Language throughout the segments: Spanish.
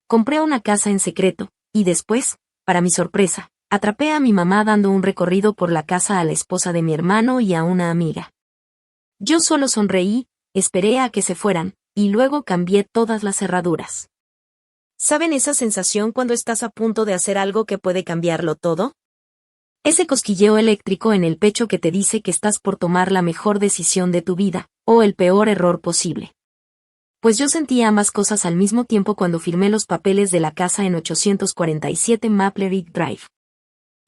Compré una casa en secreto, y después, para mi sorpresa, atrapé a mi mamá dando un recorrido por la casa a la esposa de mi hermano y a una amiga. Yo solo sonreí, esperé a que se fueran, y luego cambié todas las cerraduras. ¿Saben esa sensación cuando estás a punto de hacer algo que puede cambiarlo todo? Ese cosquilleo eléctrico en el pecho que te dice que estás por tomar la mejor decisión de tu vida, o el peor error posible. Pues yo sentí ambas cosas al mismo tiempo cuando firmé los papeles de la casa en 847 Maple Ridge Drive.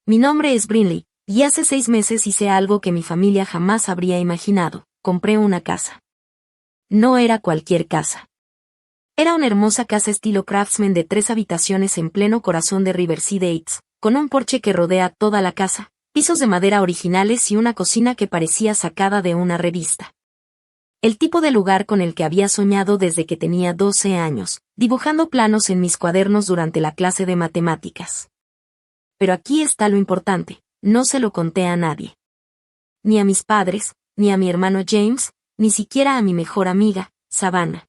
Mi nombre es Brinley, y hace 6 meses hice algo que mi familia jamás habría imaginado: compré una casa. No era cualquier casa. Era una hermosa casa estilo Craftsman de 3 habitaciones en pleno corazón de Riverside Heights, con un porche que rodea toda la casa, pisos de madera originales y una cocina que parecía sacada de una revista. El tipo de lugar con el que había soñado desde que tenía 12 años, dibujando planos en mis cuadernos durante la clase de matemáticas. Pero aquí está lo importante: no se lo conté a nadie. Ni a mis padres, ni a mi hermano James, ni siquiera a mi mejor amiga, Savannah.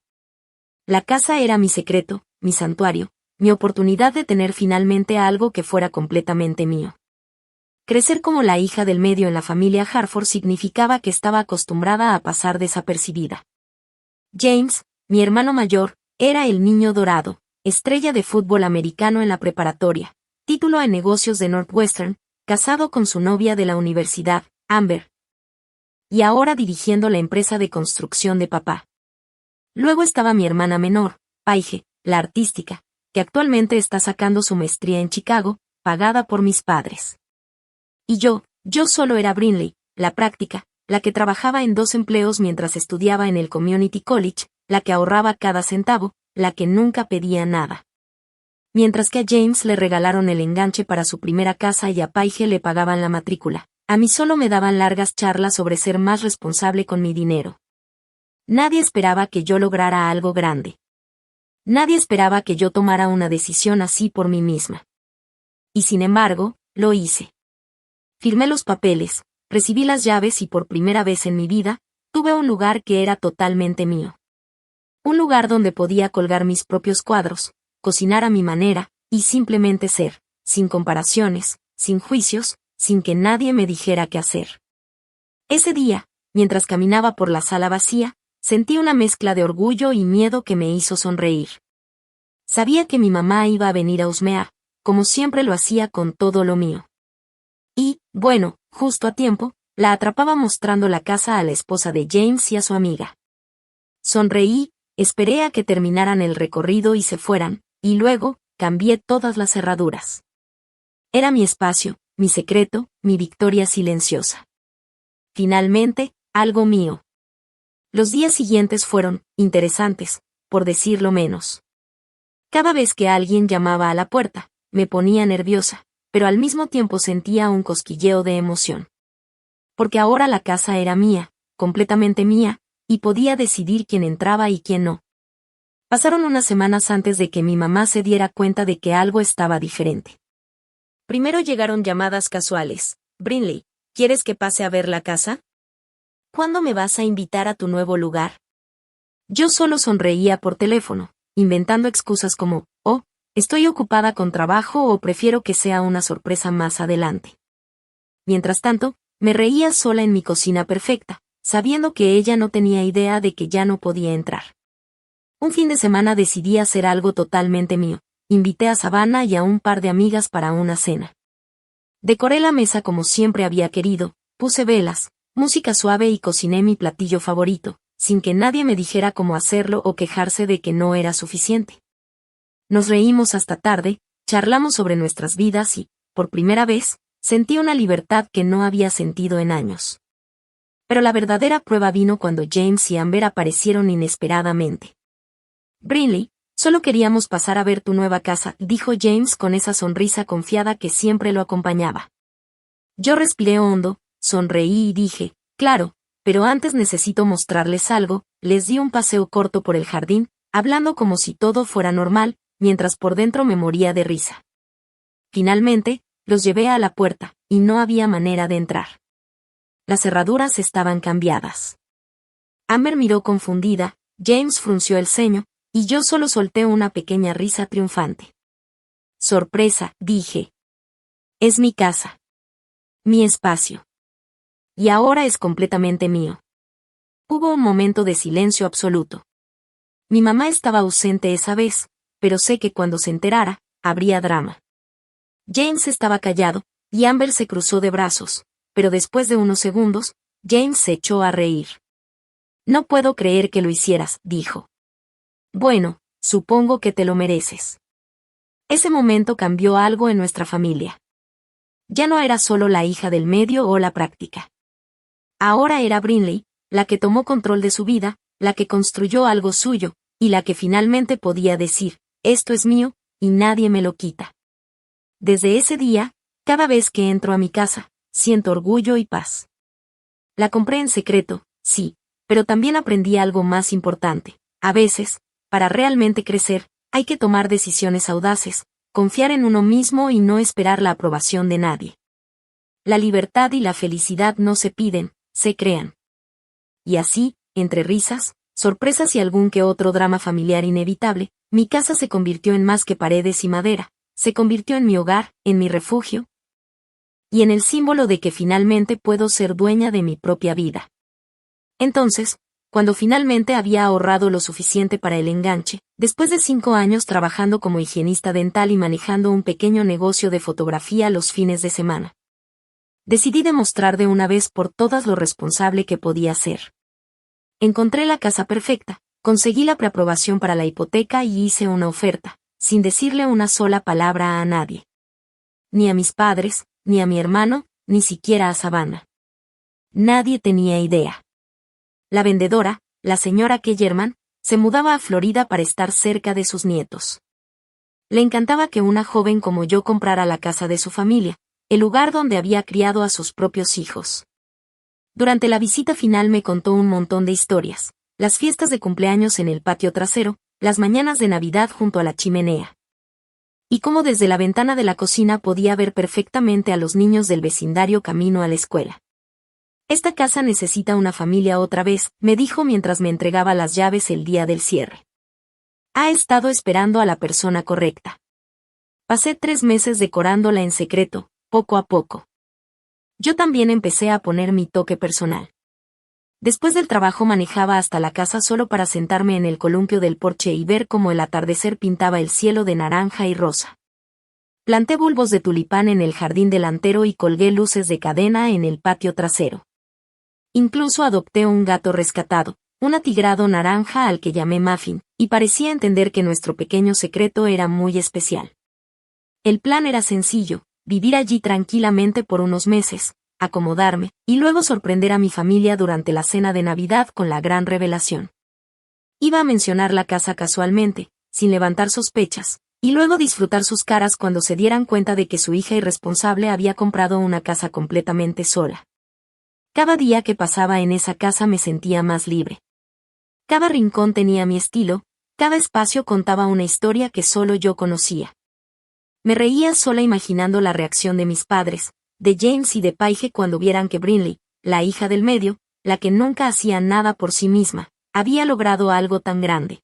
La casa era mi secreto, mi santuario, mi oportunidad de tener finalmente algo que fuera completamente mío. Crecer como la hija del medio en la familia Harford significaba que estaba acostumbrada a pasar desapercibida. James, mi hermano mayor, era el niño dorado, estrella de fútbol americano en la preparatoria, título en negocios de Northwestern, casado con su novia de la universidad, Amber. Y ahora dirigiendo la empresa de construcción de papá. Luego estaba mi hermana menor, Paige, la artística, que actualmente está sacando su maestría en Chicago, pagada por mis padres. Y yo solo era Brinley, la práctica, la que trabajaba en 2 empleos mientras estudiaba en el Community College, la que ahorraba cada centavo, la que nunca pedía nada. Mientras que a James le regalaron el enganche para su primera casa y a Paige le pagaban la matrícula, a mí solo me daban largas charlas sobre ser más responsable con mi dinero. Nadie esperaba que yo lograra algo grande. Nadie esperaba que yo tomara una decisión así por mí misma. Y sin embargo, lo hice. Firmé los papeles, recibí las llaves y por primera vez en mi vida, tuve un lugar que era totalmente mío. Un lugar donde podía colgar mis propios cuadros, cocinar a mi manera, y simplemente ser, sin comparaciones, sin juicios, sin que nadie me dijera qué hacer. Ese día, mientras caminaba por la sala vacía, sentí una mezcla de orgullo y miedo que me hizo sonreír. Sabía que mi mamá iba a venir a husmear, como siempre lo hacía con todo lo mío. Y, bueno, justo a tiempo, la atrapaba mostrando la casa a la esposa de James y a su amiga. Sonreí, esperé a que terminaran el recorrido y se fueran, y luego, cambié todas las cerraduras. Era mi espacio, mi secreto, mi victoria silenciosa. Finalmente, algo mío. Los días siguientes fueron interesantes, por decirlo menos. Cada vez que alguien llamaba a la puerta, me ponía nerviosa, pero al mismo tiempo sentía un cosquilleo de emoción. Porque ahora la casa era mía, completamente mía, y podía decidir quién entraba y quién no. Pasaron unas semanas antes de que mi mamá se diera cuenta de que algo estaba diferente. Primero llegaron llamadas casuales. Brinley, ¿quieres que pase a ver la casa? ¿Cuándo me vas a invitar a tu nuevo lugar? Yo solo sonreía por teléfono, inventando excusas como, oh, estoy ocupada con trabajo o prefiero que sea una sorpresa más adelante. Mientras tanto, me reía sola en mi cocina perfecta, sabiendo que ella no tenía idea de que ya no podía entrar. Un fin de semana decidí hacer algo totalmente mío. Invité a Savannah y a un par de amigas para una cena. Decoré la mesa como siempre había querido, puse velas, música suave y cociné mi platillo favorito, sin que nadie me dijera cómo hacerlo o quejarse de que no era suficiente. Nos reímos hasta tarde, charlamos sobre nuestras vidas y, por primera vez, sentí una libertad que no había sentido en años. Pero la verdadera prueba vino cuando James y Amber aparecieron inesperadamente. Brinley, solo queríamos pasar a ver tu nueva casa, dijo James con esa sonrisa confiada que siempre lo acompañaba. Yo respiré hondo, sonreí y dije, claro, pero antes necesito mostrarles algo. Les di un paseo corto por el jardín, hablando como si todo fuera normal, mientras por dentro me moría de risa. Finalmente, los llevé a la puerta, y no había manera de entrar. Las cerraduras estaban cambiadas. Amber miró confundida, James frunció el ceño, y yo solo solté una pequeña risa triunfante. Sorpresa, dije. Es mi casa. Mi espacio. Y ahora es completamente mío. Hubo un momento de silencio absoluto. Mi mamá estaba ausente esa vez, pero sé que cuando se enterara, habría drama. James estaba callado, y Amber se cruzó de brazos, pero después de unos segundos, James se echó a reír. No puedo creer que lo hicieras, dijo. Bueno, supongo que te lo mereces. Ese momento cambió algo en nuestra familia. Ya no era solo la hija del medio o la práctica. Ahora era Brinley, la que tomó control de su vida, la que construyó algo suyo, y la que finalmente podía decir, esto es mío, y nadie me lo quita. Desde ese día, cada vez que entro a mi casa, siento orgullo y paz. La compré en secreto, sí, pero también aprendí algo más importante. A veces, para realmente crecer, hay que tomar decisiones audaces, confiar en uno mismo y no esperar la aprobación de nadie. La libertad y la felicidad no se piden, se crean. Y así, entre risas, sorpresas y algún que otro drama familiar inevitable, mi casa se convirtió en más que paredes y madera, se convirtió en mi hogar, en mi refugio, y en el símbolo de que finalmente puedo ser dueña de mi propia vida. Entonces, cuando finalmente había ahorrado lo suficiente para el enganche, después de 5 años trabajando como higienista dental y manejando un pequeño negocio de fotografía los fines de semana, decidí demostrar de una vez por todas lo responsable que podía ser. Encontré la casa perfecta, conseguí la preaprobación para la hipoteca y hice una oferta, sin decirle una sola palabra a nadie. Ni a mis padres, ni a mi hermano, ni siquiera a Savannah. Nadie tenía idea. La vendedora, la señora Kellerman, se mudaba a Florida para estar cerca de sus nietos. Le encantaba que una joven como yo comprara la casa de su familia, el lugar donde había criado a sus propios hijos. Durante la visita final me contó un montón de historias, las fiestas de cumpleaños en el patio trasero, las mañanas de Navidad junto a la chimenea. Y cómo desde la ventana de la cocina podía ver perfectamente a los niños del vecindario camino a la escuela. Esta casa necesita una familia otra vez, me dijo mientras me entregaba las llaves el día del cierre. Ha estado esperando a la persona correcta. Pasé 3 meses decorándola en secreto, poco a poco. Yo también empecé a poner mi toque personal. Después del trabajo manejaba hasta la casa solo para sentarme en el columpio del porche y ver cómo el atardecer pintaba el cielo de naranja y rosa. Planté bulbos de tulipán en el jardín delantero y colgué luces de cadena en el patio trasero. Incluso adopté un gato rescatado, un atigrado naranja al que llamé Muffin, y parecía entender que nuestro pequeño secreto era muy especial. El plan era sencillo, vivir allí tranquilamente por unos meses, acomodarme, y luego sorprender a mi familia durante la cena de Navidad con la gran revelación. Iba a mencionar la casa casualmente, sin levantar sospechas, y luego disfrutar sus caras cuando se dieran cuenta de que su hija irresponsable había comprado una casa completamente sola. Cada día que pasaba en esa casa me sentía más libre. Cada rincón tenía mi estilo, cada espacio contaba una historia que solo yo conocía. Me reía sola imaginando la reacción de mis padres, de James y de Paige cuando vieran que Brinley, la hija del medio, la que nunca hacía nada por sí misma, había logrado algo tan grande.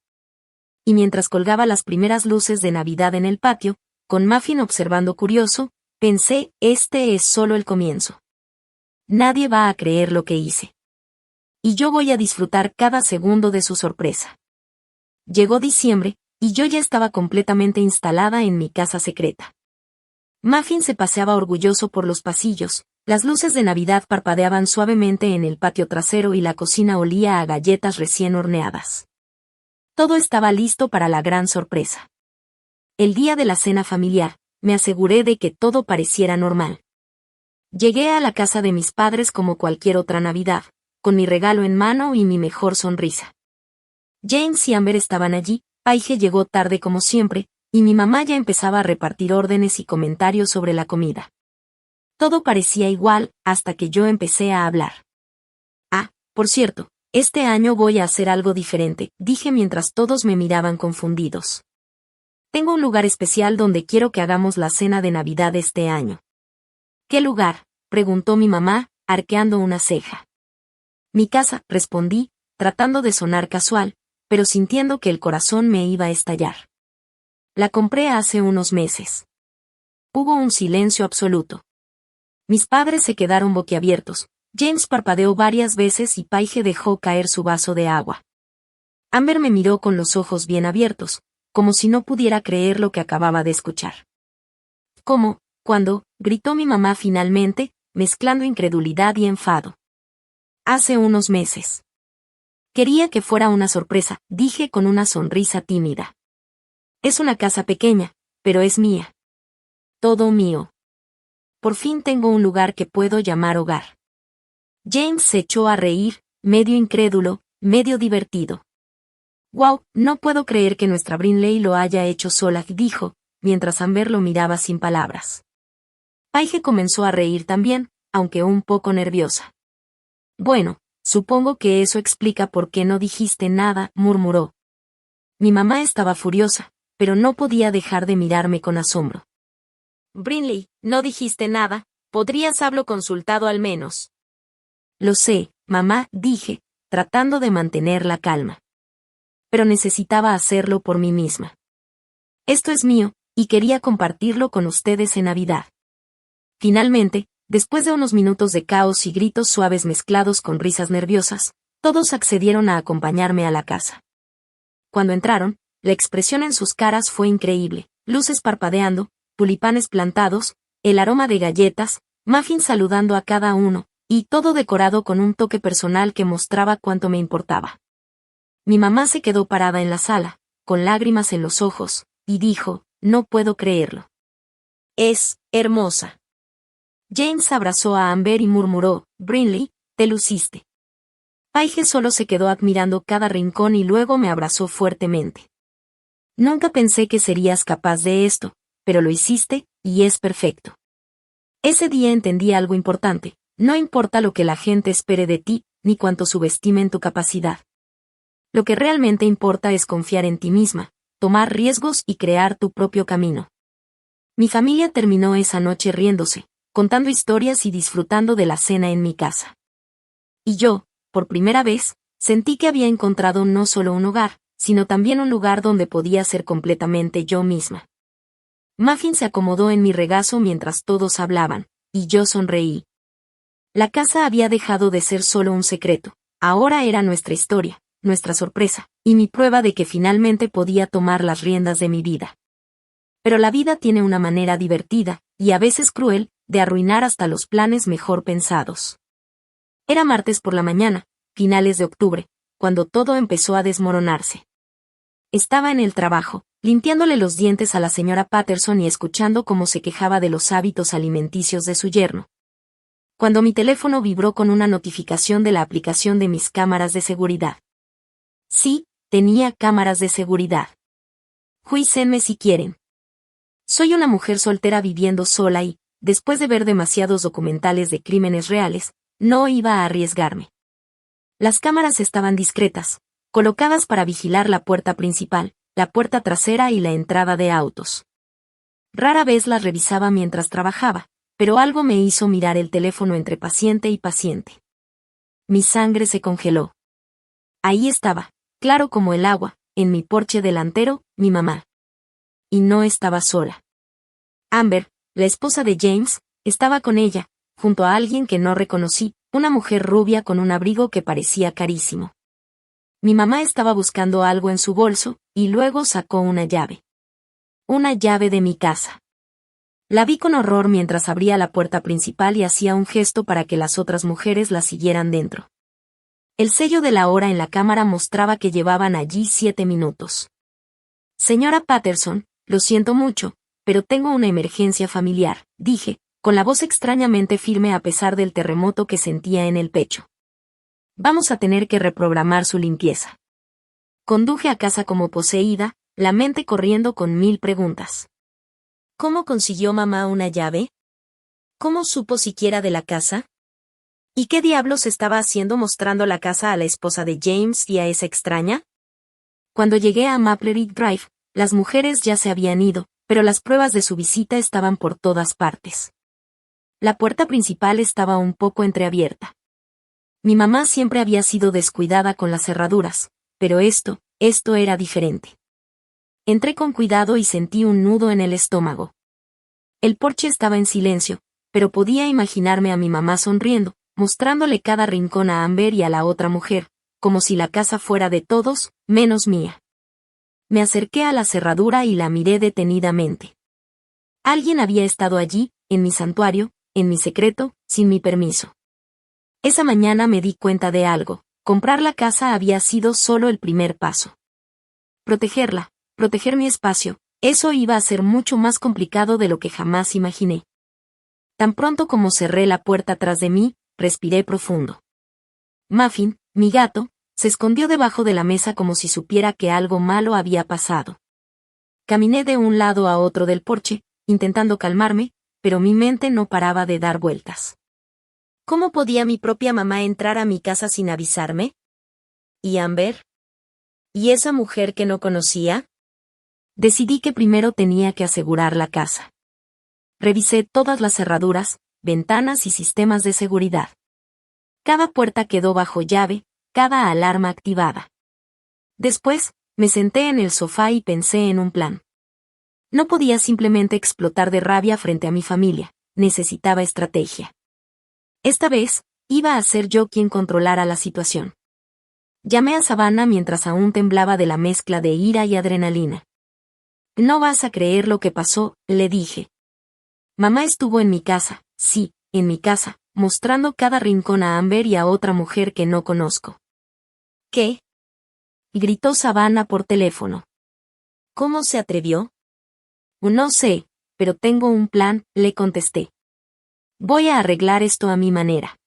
Y mientras colgaba las primeras luces de Navidad en el patio, con Muffin observando curioso, pensé, este es solo el comienzo. Nadie va a creer lo que hice. Y yo voy a disfrutar cada segundo de su sorpresa. Llegó diciembre, y yo ya estaba completamente instalada en mi casa secreta. Muffin se paseaba orgulloso por los pasillos, las luces de Navidad parpadeaban suavemente en el patio trasero y la cocina olía a galletas recién horneadas. Todo estaba listo para la gran sorpresa. El día de la cena familiar, me aseguré de que todo pareciera normal. Llegué a la casa de mis padres como cualquier otra Navidad, con mi regalo en mano y mi mejor sonrisa. James y Amber estaban allí, Paige llegó tarde como siempre, y mi mamá ya empezaba a repartir órdenes y comentarios sobre la comida. Todo parecía igual, hasta que yo empecé a hablar. Ah, por cierto, este año voy a hacer algo diferente, dije mientras todos me miraban confundidos. Tengo un lugar especial donde quiero que hagamos la cena de Navidad este año. ¿Qué lugar?, preguntó mi mamá, arqueando una ceja. Mi casa, respondí, tratando de sonar casual, pero sintiendo que el corazón me iba a estallar. La compré hace unos meses. Hubo un silencio absoluto. Mis padres se quedaron boquiabiertos. James parpadeó varias veces y Paige dejó caer su vaso de agua. Amber me miró con los ojos bien abiertos, como si no pudiera creer lo que acababa de escuchar. ¿Cómo? ¿Cuándo? Gritó mi mamá finalmente, mezclando incredulidad y enfado. Hace unos meses. Quería que fuera una sorpresa, dije con una sonrisa tímida. Es una casa pequeña, pero es mía. Todo mío. Por fin tengo un lugar que puedo llamar hogar. James se echó a reír, medio incrédulo, medio divertido. «Wow, no puedo creer que nuestra Brinley lo haya hecho sola», dijo, mientras Amber lo miraba sin palabras. Paige comenzó a reír también, aunque un poco nerviosa. «Bueno, supongo que eso explica por qué no dijiste nada», murmuró. Mi mamá estaba furiosa, pero no podía dejar de mirarme con asombro. «Brinley, no dijiste nada, podrías haberlo consultado al menos». «Lo sé, mamá», dije, tratando de mantener la calma. Pero necesitaba hacerlo por mí misma. Esto es mío, y quería compartirlo con ustedes en Navidad. Finalmente, después de unos minutos de caos y gritos suaves mezclados con risas nerviosas, todos accedieron a acompañarme a la casa. Cuando entraron, la expresión en sus caras fue increíble: luces parpadeando, tulipanes plantados, el aroma de galletas, muffins saludando a cada uno, y todo decorado con un toque personal que mostraba cuánto me importaba. Mi mamá se quedó parada en la sala, con lágrimas en los ojos, y dijo: «No puedo creerlo. Es hermosa». James abrazó a Amber y murmuró: «Brinley, te luciste». Paige solo se quedó admirando cada rincón y luego me abrazó fuertemente. «Nunca pensé que serías capaz de esto, pero lo hiciste, y es perfecto». Ese día entendí algo importante: no importa lo que la gente espere de ti, ni cuánto subestimen tu capacidad. Lo que realmente importa es confiar en ti misma, tomar riesgos y crear tu propio camino. Mi familia terminó esa noche riéndose, contando historias y disfrutando de la cena en mi casa. Y yo, por primera vez, sentí que había encontrado no solo un hogar, sino también un lugar donde podía ser completamente yo misma. Muffin se acomodó en mi regazo mientras todos hablaban, y yo sonreí. La casa había dejado de ser solo un secreto, ahora era nuestra historia, nuestra sorpresa, y mi prueba de que finalmente podía tomar las riendas de mi vida. Pero la vida tiene una manera divertida, y a veces cruel, de arruinar hasta los planes mejor pensados. Era martes por la mañana, finales de octubre, cuando todo empezó a desmoronarse. Estaba en el trabajo, limpiándole los dientes a la señora Patterson y escuchando cómo se quejaba de los hábitos alimenticios de su yerno, cuando mi teléfono vibró con una notificación de la aplicación de mis cámaras de seguridad. Sí, tenía cámaras de seguridad. Juícenme si quieren. Soy una mujer soltera viviendo sola y, después de ver demasiados documentales de crímenes reales, no iba a arriesgarme. Las cámaras estaban discretas, colocadas para vigilar la puerta principal, la puerta trasera y la entrada de autos. Rara vez las revisaba mientras trabajaba, pero algo me hizo mirar el teléfono entre paciente y paciente. Mi sangre se congeló. Ahí estaba, claro como el agua, en mi porche delantero, mi mamá. Y no estaba sola. Amber, la esposa de James, estaba con ella, junto a alguien que no reconocí, una mujer rubia con un abrigo que parecía carísimo. Mi mamá estaba buscando algo en su bolso, y luego sacó una llave. Una llave de mi casa. La vi con horror mientras abría la puerta principal y hacía un gesto para que las otras mujeres la siguieran dentro. El sello de la hora en la cámara mostraba que llevaban allí 7 minutos. «Señora Patterson, lo siento mucho, pero tengo una emergencia familiar», dije, con la voz extrañamente firme a pesar del terremoto que sentía en el pecho. «Vamos a tener que reprogramar su limpieza». Conduje a casa como poseída, la mente corriendo con 1000 preguntas. ¿Cómo consiguió mamá una llave? ¿Cómo supo siquiera de la casa? ¿Y qué diablos estaba haciendo mostrando la casa a la esposa de James y a esa extraña? Cuando llegué a Maple Ridge Drive, las mujeres ya se habían ido, pero las pruebas de su visita estaban por todas partes. La puerta principal estaba un poco entreabierta. Mi mamá siempre había sido descuidada con las cerraduras, pero esto, esto era diferente. Entré con cuidado y sentí un nudo en el estómago. El porche estaba en silencio, pero podía imaginarme a mi mamá sonriendo, mostrándole cada rincón a Amber y a la otra mujer, como si la casa fuera de todos, menos mía. Me acerqué a la cerradura y la miré detenidamente. Alguien había estado allí, en mi santuario, en mi secreto, sin mi permiso. Esa mañana me di cuenta de algo: comprar la casa había sido solo el primer paso. Protegerla, proteger mi espacio, eso iba a ser mucho más complicado de lo que jamás imaginé. Tan pronto como cerré la puerta tras de mí, respiré profundo. Muffin, mi gato, se escondió debajo de la mesa como si supiera que algo malo había pasado. Caminé de un lado a otro del porche, intentando calmarme, pero mi mente no paraba de dar vueltas. ¿Cómo podía mi propia mamá entrar a mi casa sin avisarme? ¿Y Amber? ¿Y esa mujer que no conocía? Decidí que primero tenía que asegurar la casa. Revisé todas las cerraduras, ventanas y sistemas de seguridad. Cada puerta quedó bajo llave, cada alarma activada. Después, me senté en el sofá y pensé en un plan. No podía simplemente explotar de rabia frente a mi familia, necesitaba estrategia. Esta vez, iba a ser yo quien controlara la situación. Llamé a Savannah mientras aún temblaba de la mezcla de ira y adrenalina. No vas a creer lo que pasó, le dije. Mamá estuvo en mi casa, sí, en mi casa, mostrando cada rincón a Amber y a otra mujer que no conozco. ¿Qué? Gritó Savannah por teléfono. ¿Cómo se atrevió? No sé, pero tengo un plan, le contesté. Voy a arreglar esto a mi manera.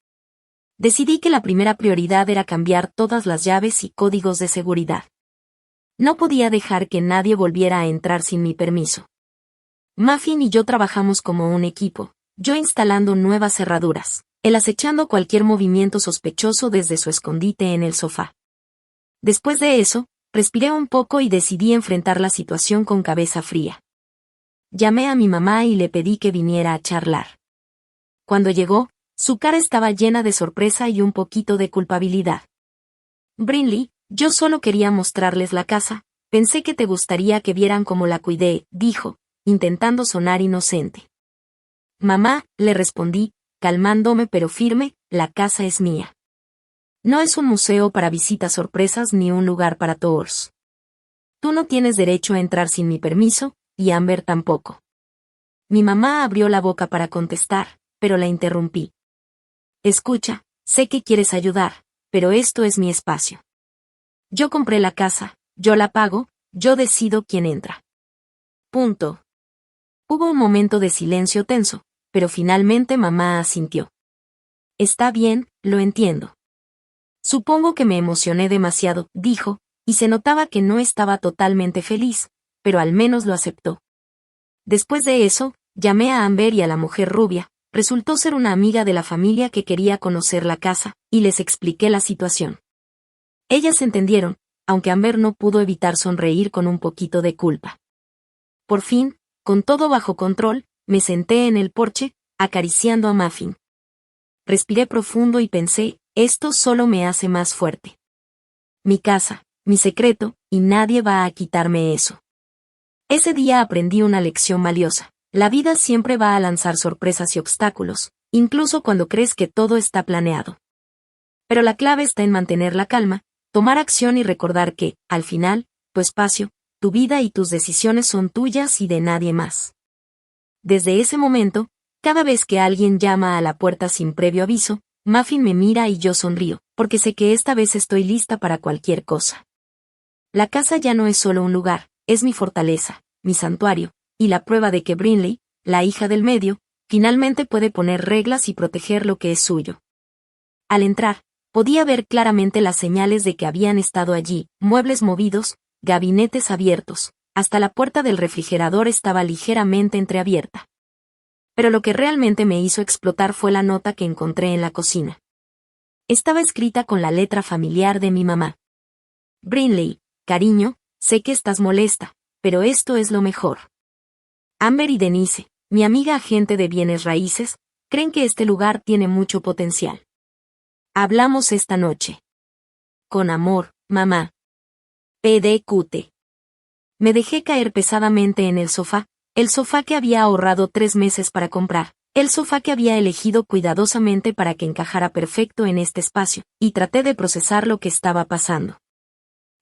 Decidí que la primera prioridad era cambiar todas las llaves y códigos de seguridad. No podía dejar que nadie volviera a entrar sin mi permiso. Muffin y yo trabajamos como un equipo, yo instalando nuevas cerraduras, él acechando cualquier movimiento sospechoso desde su escondite en el sofá. Después de eso, respiré un poco y decidí enfrentar la situación con cabeza fría. Llamé a mi mamá y le pedí que viniera a charlar. Cuando llegó, su cara estaba llena de sorpresa y un poquito de culpabilidad. Brinley, yo solo quería mostrarles la casa, pensé que te gustaría que vieran cómo la cuidé, dijo, intentando sonar inocente. Mamá, le respondí, calmándome pero firme, la casa es mía. No es un museo para visitas sorpresas ni un lugar para tours. Tú no tienes derecho a entrar sin mi permiso, y Amber tampoco. Mi mamá abrió la boca para contestar, pero la interrumpí. Escucha, sé que quieres ayudar, pero esto es mi espacio. Yo compré la casa, yo la pago, yo decido quién entra. Punto. Hubo un momento de silencio tenso, pero finalmente mamá asintió. Está bien, lo entiendo. Supongo que me emocioné demasiado, dijo, y se notaba que no estaba totalmente feliz, pero al menos lo aceptó. Después de eso, llamé a Amber y a la mujer rubia, resultó ser una amiga de la familia que quería conocer la casa, y les expliqué la situación. Ellas entendieron, aunque Amber no pudo evitar sonreír con un poquito de culpa. Por fin, con todo bajo control, me senté en el porche, acariciando a Muffin. Respiré profundo y pensé, esto solo me hace más fuerte. Mi casa, mi secreto, y nadie va a quitarme eso. Ese día aprendí una lección valiosa. La vida siempre va a lanzar sorpresas y obstáculos, incluso cuando crees que todo está planeado. Pero la clave está en mantener la calma, tomar acción y recordar que, al final, tu espacio, tu vida y tus decisiones son tuyas y de nadie más. Desde ese momento, cada vez que alguien llama a la puerta sin previo aviso, Muffin me mira y yo sonrío, porque sé que esta vez estoy lista para cualquier cosa. La casa ya no es solo un lugar, es mi fortaleza, mi santuario, y la prueba de que Brinley, la hija del medio, finalmente puede poner reglas y proteger lo que es suyo. Al entrar, podía ver claramente las señales de que habían estado allí, muebles movidos, gabinetes abiertos, hasta la puerta del refrigerador estaba ligeramente entreabierta. Pero lo que realmente me hizo explotar fue la nota que encontré en la cocina. Estaba escrita con la letra familiar de mi mamá. Brinley, cariño, sé que estás molesta, pero esto es lo mejor. Amber y Denise, mi amiga agente de bienes raíces, creen que este lugar tiene mucho potencial. Hablamos esta noche. Con amor, mamá. PDQT. Me dejé caer pesadamente en el sofá que había ahorrado 3 meses para comprar, el sofá que había elegido cuidadosamente para que encajara perfecto en este espacio, y traté de procesar lo que estaba pasando.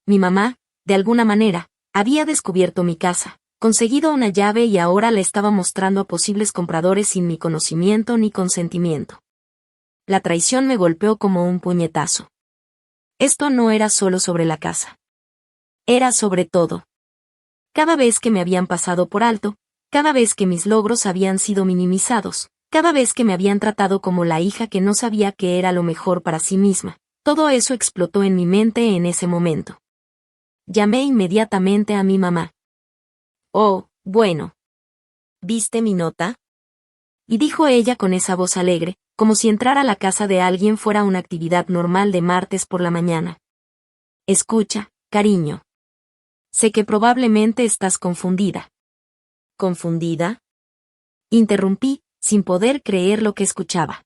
Mi mamá, de alguna manera, había descubierto mi casa, conseguido una llave y ahora la estaba mostrando a posibles compradores sin mi conocimiento ni consentimiento. La traición me golpeó como un puñetazo. Esto no era solo sobre la casa. Era sobre todo. Cada vez que me habían pasado por alto, cada vez que mis logros habían sido minimizados, cada vez que me habían tratado como la hija que no sabía que era lo mejor para sí misma, todo eso explotó en mi mente en ese momento. Llamé inmediatamente a mi mamá. Oh, bueno. ¿Viste mi nota? Y dijo ella con esa voz alegre, como si entrar a la casa de alguien fuera una actividad normal de martes por la mañana. Escucha, cariño. Sé que probablemente estás confundida. ¿Confundida? Interrumpí, sin poder creer lo que escuchaba.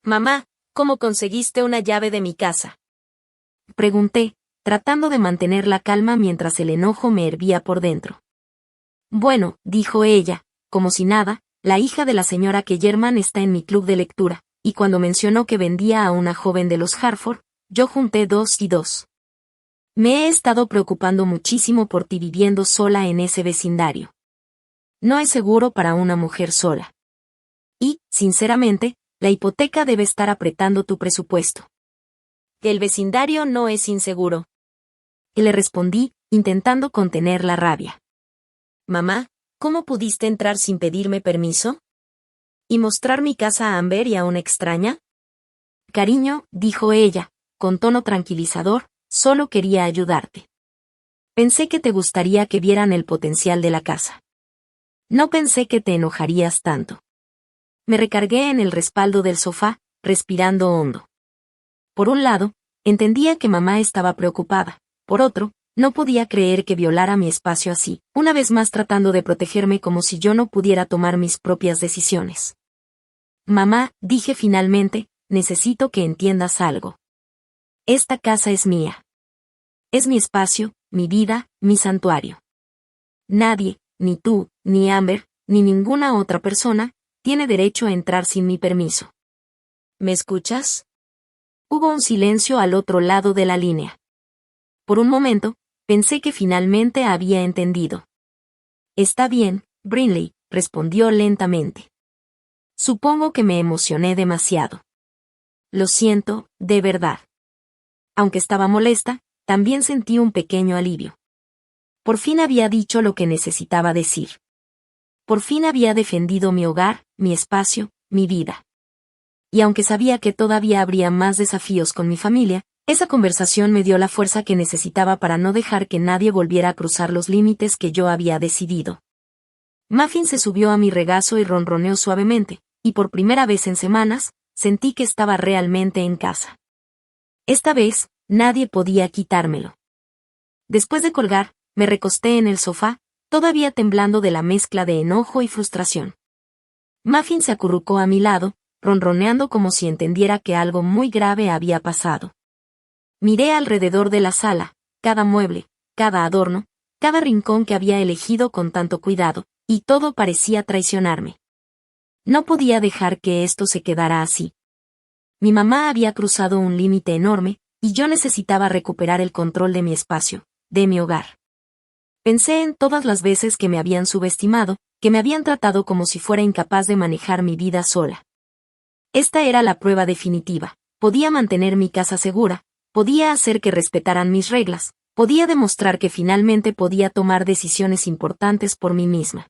Mamá, ¿cómo conseguiste una llave de mi casa? Pregunté, tratando de mantener la calma mientras el enojo me hervía por dentro. Bueno, dijo ella, como si nada, la hija de la señora Kellerman está en mi club de lectura, y cuando mencionó que vendía a una joven de los Hartford, yo junté 2 y 2. Me he estado preocupando muchísimo por ti viviendo sola en ese vecindario. No es seguro para una mujer sola. Y, sinceramente, la hipoteca debe estar apretando tu presupuesto. El vecindario no es inseguro. Y le respondí, intentando contener la rabia. Mamá, ¿cómo pudiste entrar sin pedirme permiso? ¿Y mostrar mi casa a Amber y a una extraña? Cariño, dijo ella, con tono tranquilizador, solo quería ayudarte. Pensé que te gustaría que vieran el potencial de la casa. No pensé que te enojarías tanto. Me recargué en el respaldo del sofá, respirando hondo. Por un lado, entendía que mamá estaba preocupada. Por otro, no podía creer que violara mi espacio así, una vez más tratando de protegerme como si yo no pudiera tomar mis propias decisiones. Mamá, dije finalmente, necesito que entiendas algo. Esta casa es mía. Es mi espacio, mi vida, mi santuario. Nadie, ni tú, ni Amber, ni ninguna otra persona, tiene derecho a entrar sin mi permiso. ¿Me escuchas? Hubo un silencio al otro lado de la línea. Por un momento, pensé que finalmente había entendido. Está bien, Brinley, respondió lentamente. Supongo que me emocioné demasiado. Lo siento, de verdad. Aunque estaba molesta, también sentí un pequeño alivio. Por fin había dicho lo que necesitaba decir. Por fin había defendido mi hogar, mi espacio, mi vida. Y aunque sabía que todavía habría más desafíos con mi familia, esa conversación me dio la fuerza que necesitaba para no dejar que nadie volviera a cruzar los límites que yo había decidido. Muffin se subió a mi regazo y ronroneó suavemente, y por primera vez en semanas, sentí que estaba realmente en casa. Esta vez, nadie podía quitármelo. Después de colgar, me recosté en el sofá, todavía temblando de la mezcla de enojo y frustración. Muffin se acurrucó a mi lado, ronroneando como si entendiera que algo muy grave había pasado. Miré alrededor de la sala, cada mueble, cada adorno, cada rincón que había elegido con tanto cuidado, y todo parecía traicionarme. No podía dejar que esto se quedara así. Mi mamá había cruzado un límite enorme, y yo necesitaba recuperar el control de mi espacio, de mi hogar. Pensé en todas las veces que me habían subestimado, que me habían tratado como si fuera incapaz de manejar mi vida sola. Esta era la prueba definitiva. Podía mantener mi casa segura, podía hacer que respetaran mis reglas, podía demostrar que finalmente podía tomar decisiones importantes por mí misma.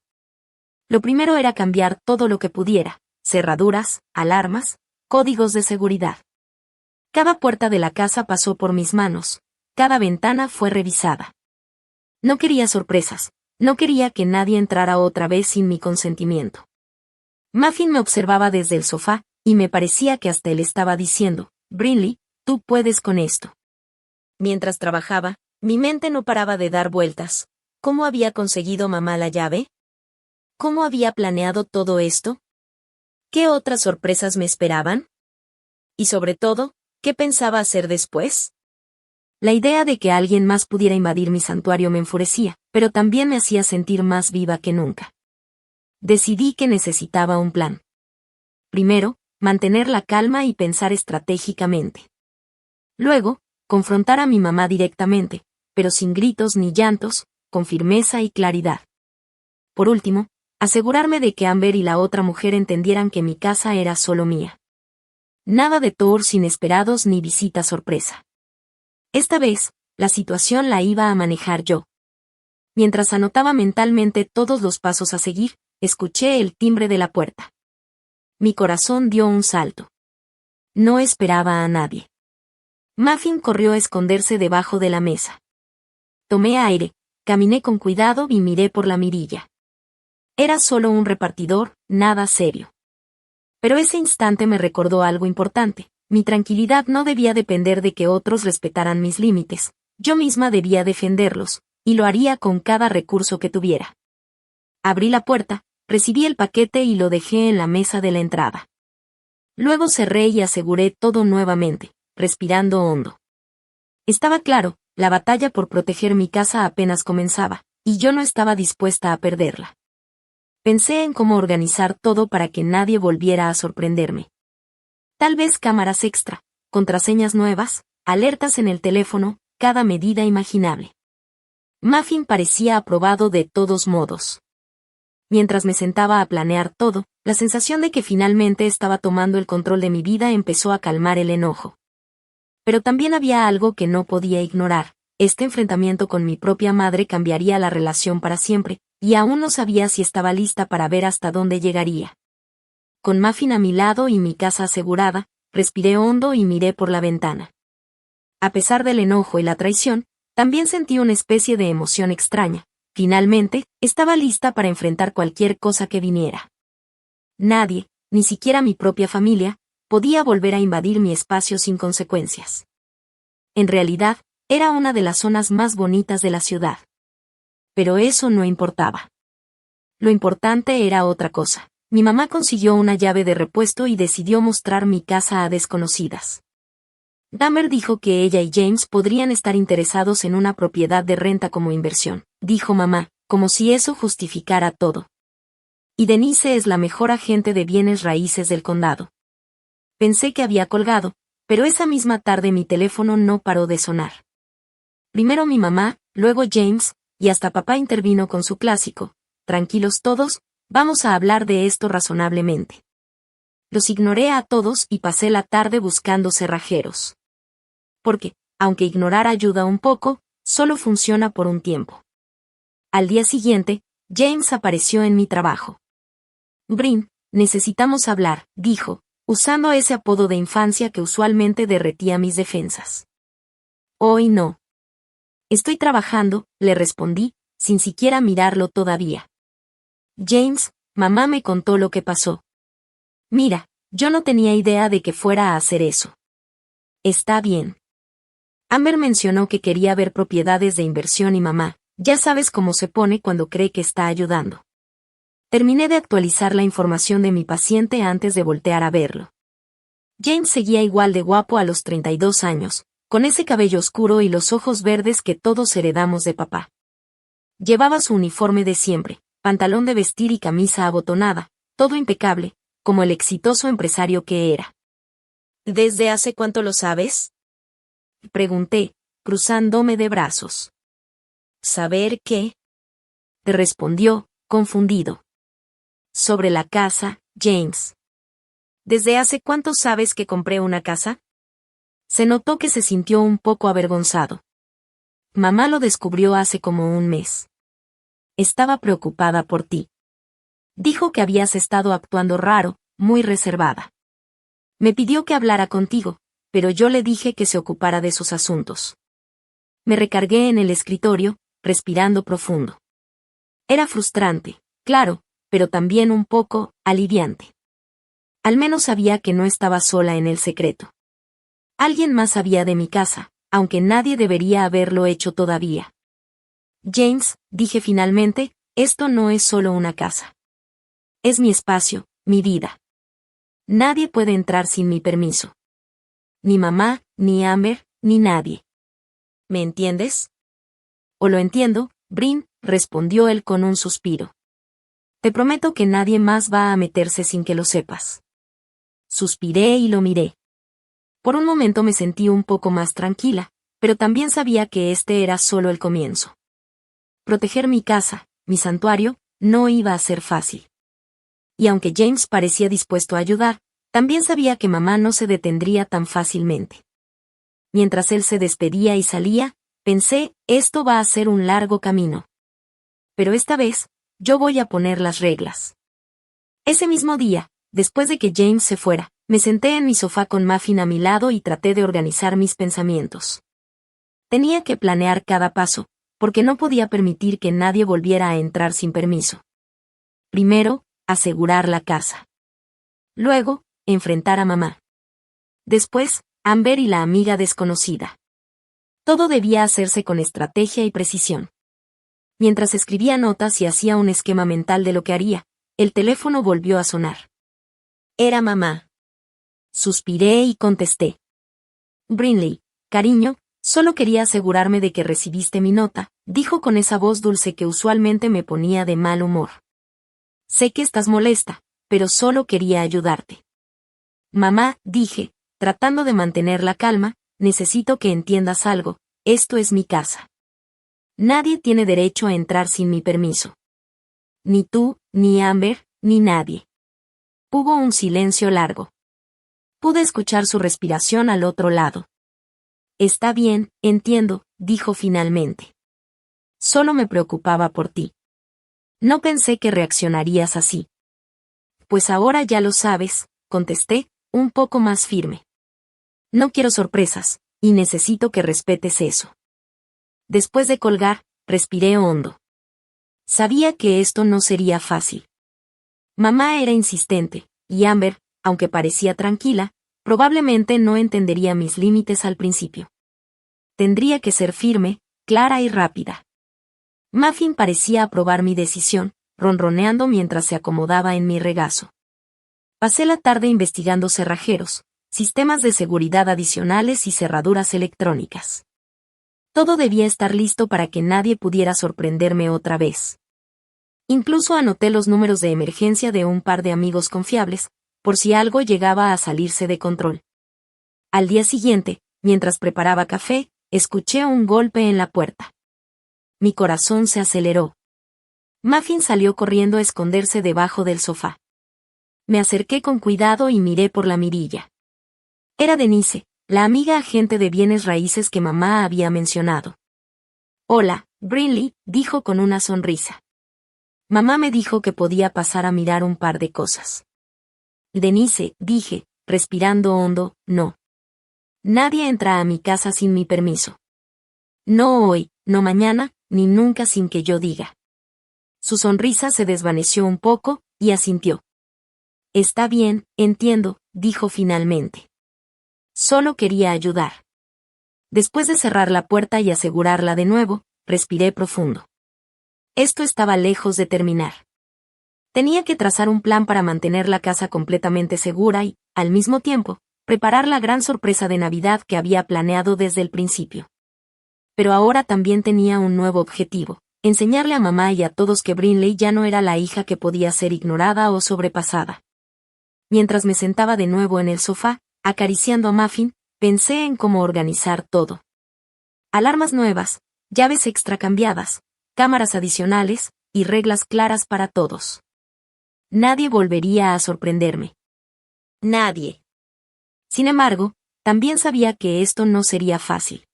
Lo primero era cambiar todo lo que pudiera, cerraduras, alarmas, códigos de seguridad. Cada puerta de la casa pasó por mis manos, cada ventana fue revisada. No quería sorpresas, no quería que nadie entrara otra vez sin mi consentimiento. Muffin me observaba desde el sofá, y me parecía que hasta él estaba diciendo, Brinley, tú puedes con esto. Mientras trabajaba, mi mente no paraba de dar vueltas. ¿Cómo había conseguido mamá la llave? ¿Cómo había planeado todo esto? ¿Qué otras sorpresas me esperaban? Y sobre todo, ¿qué pensaba hacer después? La idea de que alguien más pudiera invadir mi santuario me enfurecía, pero también me hacía sentir más viva que nunca. Decidí que necesitaba un plan. Primero, mantener la calma y pensar estratégicamente. Luego, confrontar a mi mamá directamente, pero sin gritos ni llantos, con firmeza y claridad. Por último, asegurarme de que Amber y la otra mujer entendieran que mi casa era solo mía. Nada de tours inesperados ni visita sorpresa. Esta vez, la situación la iba a manejar yo. Mientras anotaba mentalmente todos los pasos a seguir, escuché el timbre de la puerta. Mi corazón dio un salto. No esperaba a nadie. Muffin corrió a esconderse debajo de la mesa. Tomé aire, caminé con cuidado y miré por la mirilla. Era solo un repartidor, nada serio. Pero ese instante me recordó algo importante. Mi tranquilidad no debía depender de que otros respetaran mis límites. Yo misma debía defenderlos, y lo haría con cada recurso que tuviera. Abrí la puerta, recibí el paquete y lo dejé en la mesa de la entrada. Luego cerré y aseguré todo nuevamente, respirando hondo. Estaba claro, la batalla por proteger mi casa apenas comenzaba, y yo no estaba dispuesta a perderla. Pensé en cómo organizar todo para que nadie volviera a sorprenderme. Tal vez cámaras extra, contraseñas nuevas, alertas en el teléfono, cada medida imaginable. Muffin parecía aprobado de todos modos. Mientras me sentaba a planear todo, la sensación de que finalmente estaba tomando el control de mi vida empezó a calmar el enojo. Pero también había algo que no podía ignorar. Este enfrentamiento con mi propia madre cambiaría la relación para siempre, y aún no sabía si estaba lista para ver hasta dónde llegaría. Con Muffin a mi lado y mi casa asegurada, respiré hondo y miré por la ventana. A pesar del enojo y la traición, también sentí una especie de emoción extraña. Finalmente, estaba lista para enfrentar cualquier cosa que viniera. Nadie, ni siquiera mi propia familia, podía volver a invadir mi espacio sin consecuencias. En realidad, era una de las zonas más bonitas de la ciudad. Pero eso no importaba. Lo importante era otra cosa. Mi mamá consiguió una llave de repuesto y decidió mostrar mi casa a desconocidas. Dahmer dijo que ella y James podrían estar interesados en una propiedad de renta como inversión, dijo mamá, como si eso justificara todo. Y Denise es la mejor agente de bienes raíces del condado. Pensé que había colgado, pero esa misma tarde mi teléfono no paró de sonar. Primero mi mamá, luego James, y hasta papá intervino con su clásico: tranquilos todos, vamos a hablar de esto razonablemente. Los ignoré a todos y pasé la tarde buscando cerrajeros. Porque, aunque ignorar ayuda un poco, solo funciona por un tiempo. Al día siguiente, James apareció en mi trabajo. Brin, necesitamos hablar, dijo, usando ese apodo de infancia que usualmente derretía mis defensas. Hoy no. Estoy trabajando, le respondí, sin siquiera mirarlo todavía. James, mamá me contó lo que pasó. Mira, yo no tenía idea de que fuera a hacer eso. Está bien. Amber mencionó que quería ver propiedades de inversión y mamá, ya sabes cómo se pone cuando cree que está ayudando. Terminé de actualizar la información de mi paciente antes de voltear a verlo. James seguía igual de guapo a los 32 años, con ese cabello oscuro y los ojos verdes que todos heredamos de papá. Llevaba su uniforme de siempre, pantalón de vestir y camisa abotonada, todo impecable, como el exitoso empresario que era. ¿Desde hace cuánto lo sabes?, pregunté, cruzándome de brazos. ¿Saber qué?, respondió, confundido. Sobre la casa, James. ¿Desde hace cuánto sabes que compré una casa? Se notó que se sintió un poco avergonzado. Mamá lo descubrió hace como un mes. Estaba preocupada por ti. Dijo que habías estado actuando raro, muy reservada. Me pidió que hablara contigo, pero yo le dije que se ocupara de sus asuntos. Me recargué en el escritorio, respirando profundo. Era frustrante, claro, pero también un poco aliviante. Al menos sabía que no estaba sola en el secreto. Alguien más sabía de mi casa, aunque nadie debería haberlo hecho todavía. James, dije finalmente, esto no es solo una casa. Es mi espacio, mi vida. Nadie puede entrar sin mi permiso. Ni mamá, ni Amber, ni nadie. ¿Me entiendes? O lo entiendo, Brin, respondió él con un suspiro. Te prometo que nadie más va a meterse sin que lo sepas. Suspiré y lo miré. Por un momento me sentí un poco más tranquila, pero también sabía que este era solo el comienzo. Proteger mi casa, mi santuario, no iba a ser fácil. Y aunque James parecía dispuesto a ayudar, también sabía que mamá no se detendría tan fácilmente. Mientras él se despedía y salía, pensé, esto va a ser un largo camino. Pero esta vez, yo voy a poner las reglas. Ese mismo día, después de que James se fuera, me senté en mi sofá con Muffin a mi lado y traté de organizar mis pensamientos. Tenía que planear cada paso, porque no podía permitir que nadie volviera a entrar sin permiso. Primero, asegurar la casa. Luego, enfrentar a mamá. Después, Amber y la amiga desconocida. Todo debía hacerse con estrategia y precisión. Mientras escribía notas y hacía un esquema mental de lo que haría, el teléfono volvió a sonar. Era mamá. Suspiré y contesté. Brinley, cariño, solo quería asegurarme de que recibiste mi nota, dijo con esa voz dulce que usualmente me ponía de mal humor. Sé que estás molesta, pero solo quería ayudarte. Mamá, dije, tratando de mantener la calma, necesito que entiendas algo, esto es mi casa. Nadie tiene derecho a entrar sin mi permiso. Ni tú, ni Amber, ni nadie. Hubo un silencio largo. Pude escuchar su respiración al otro lado. Está bien, entiendo, dijo finalmente. Solo me preocupaba por ti. No pensé que reaccionarías así. Pues ahora ya lo sabes, contesté, un poco más firme. No quiero sorpresas, y necesito que respetes eso. Después de colgar, respiré hondo. Sabía que esto no sería fácil. Mamá era insistente, y Amber, aunque parecía tranquila, probablemente no entendería mis límites al principio. Tendría que ser firme, clara y rápida. Muffin parecía aprobar mi decisión, ronroneando mientras se acomodaba en mi regazo. Pasé la tarde investigando cerrajeros, sistemas de seguridad adicionales y cerraduras electrónicas. Todo debía estar listo para que nadie pudiera sorprenderme otra vez. Incluso anoté los números de emergencia de un par de amigos confiables, por si algo llegaba a salirse de control. Al día siguiente, mientras preparaba café, escuché un golpe en la puerta. Mi corazón se aceleró. Muffin salió corriendo a esconderse debajo del sofá. Me acerqué con cuidado y miré por la mirilla. Era Denise, la amiga agente de bienes raíces que mamá había mencionado. Hola, Brinley, dijo con una sonrisa. Mamá me dijo que podía pasar a mirar un par de cosas. Denise, dije, respirando hondo, no. Nadie entra a mi casa sin mi permiso. No hoy, no mañana, ni nunca sin que yo diga. Su sonrisa se desvaneció un poco, y asintió. Está bien, entiendo, dijo finalmente. Solo quería ayudar. Después de cerrar la puerta y asegurarla de nuevo, respiré profundo. Esto estaba lejos de terminar. Tenía que trazar un plan para mantener la casa completamente segura y, al mismo tiempo, preparar la gran sorpresa de Navidad que había planeado desde el principio. Pero ahora también tenía un nuevo objetivo, enseñarle a mamá y a todos que Brinley ya no era la hija que podía ser ignorada o sobrepasada. Mientras me sentaba de nuevo en el sofá, acariciando a Muffin, pensé en cómo organizar todo. Alarmas nuevas, llaves extra cambiadas, cámaras adicionales, y reglas claras para todos. Nadie volvería a sorprenderme. Nadie. Sin embargo, también sabía que esto no sería fácil.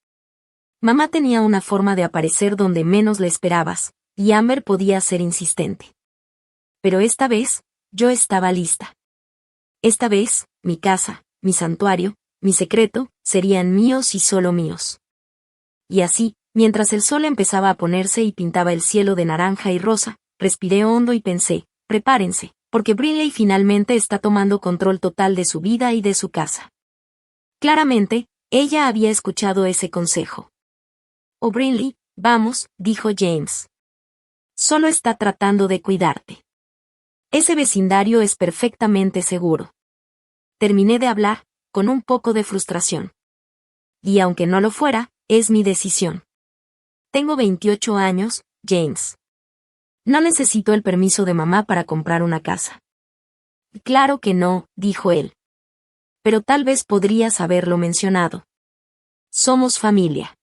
Mamá tenía una forma de aparecer donde menos le esperabas, y Amber podía ser insistente. Pero esta vez, yo estaba lista. Esta vez, mi casa, mi santuario, mi secreto, serían míos y solo míos. Y así, mientras el sol empezaba a ponerse y pintaba el cielo de naranja y rosa, respiré hondo y pensé, prepárense, porque Brinley finalmente está tomando control total de su vida y de su casa. Claramente, ella había escuchado ese consejo. Oh Brinley, vamos, dijo James. Solo está tratando de cuidarte. Ese vecindario es perfectamente seguro. Terminé de hablar, con un poco de frustración. Y aunque no lo fuera, es mi decisión. Tengo 28 años, James. No necesito el permiso de mamá para comprar una casa. Claro que no, dijo él. Pero tal vez podrías haberlo mencionado. Somos familia.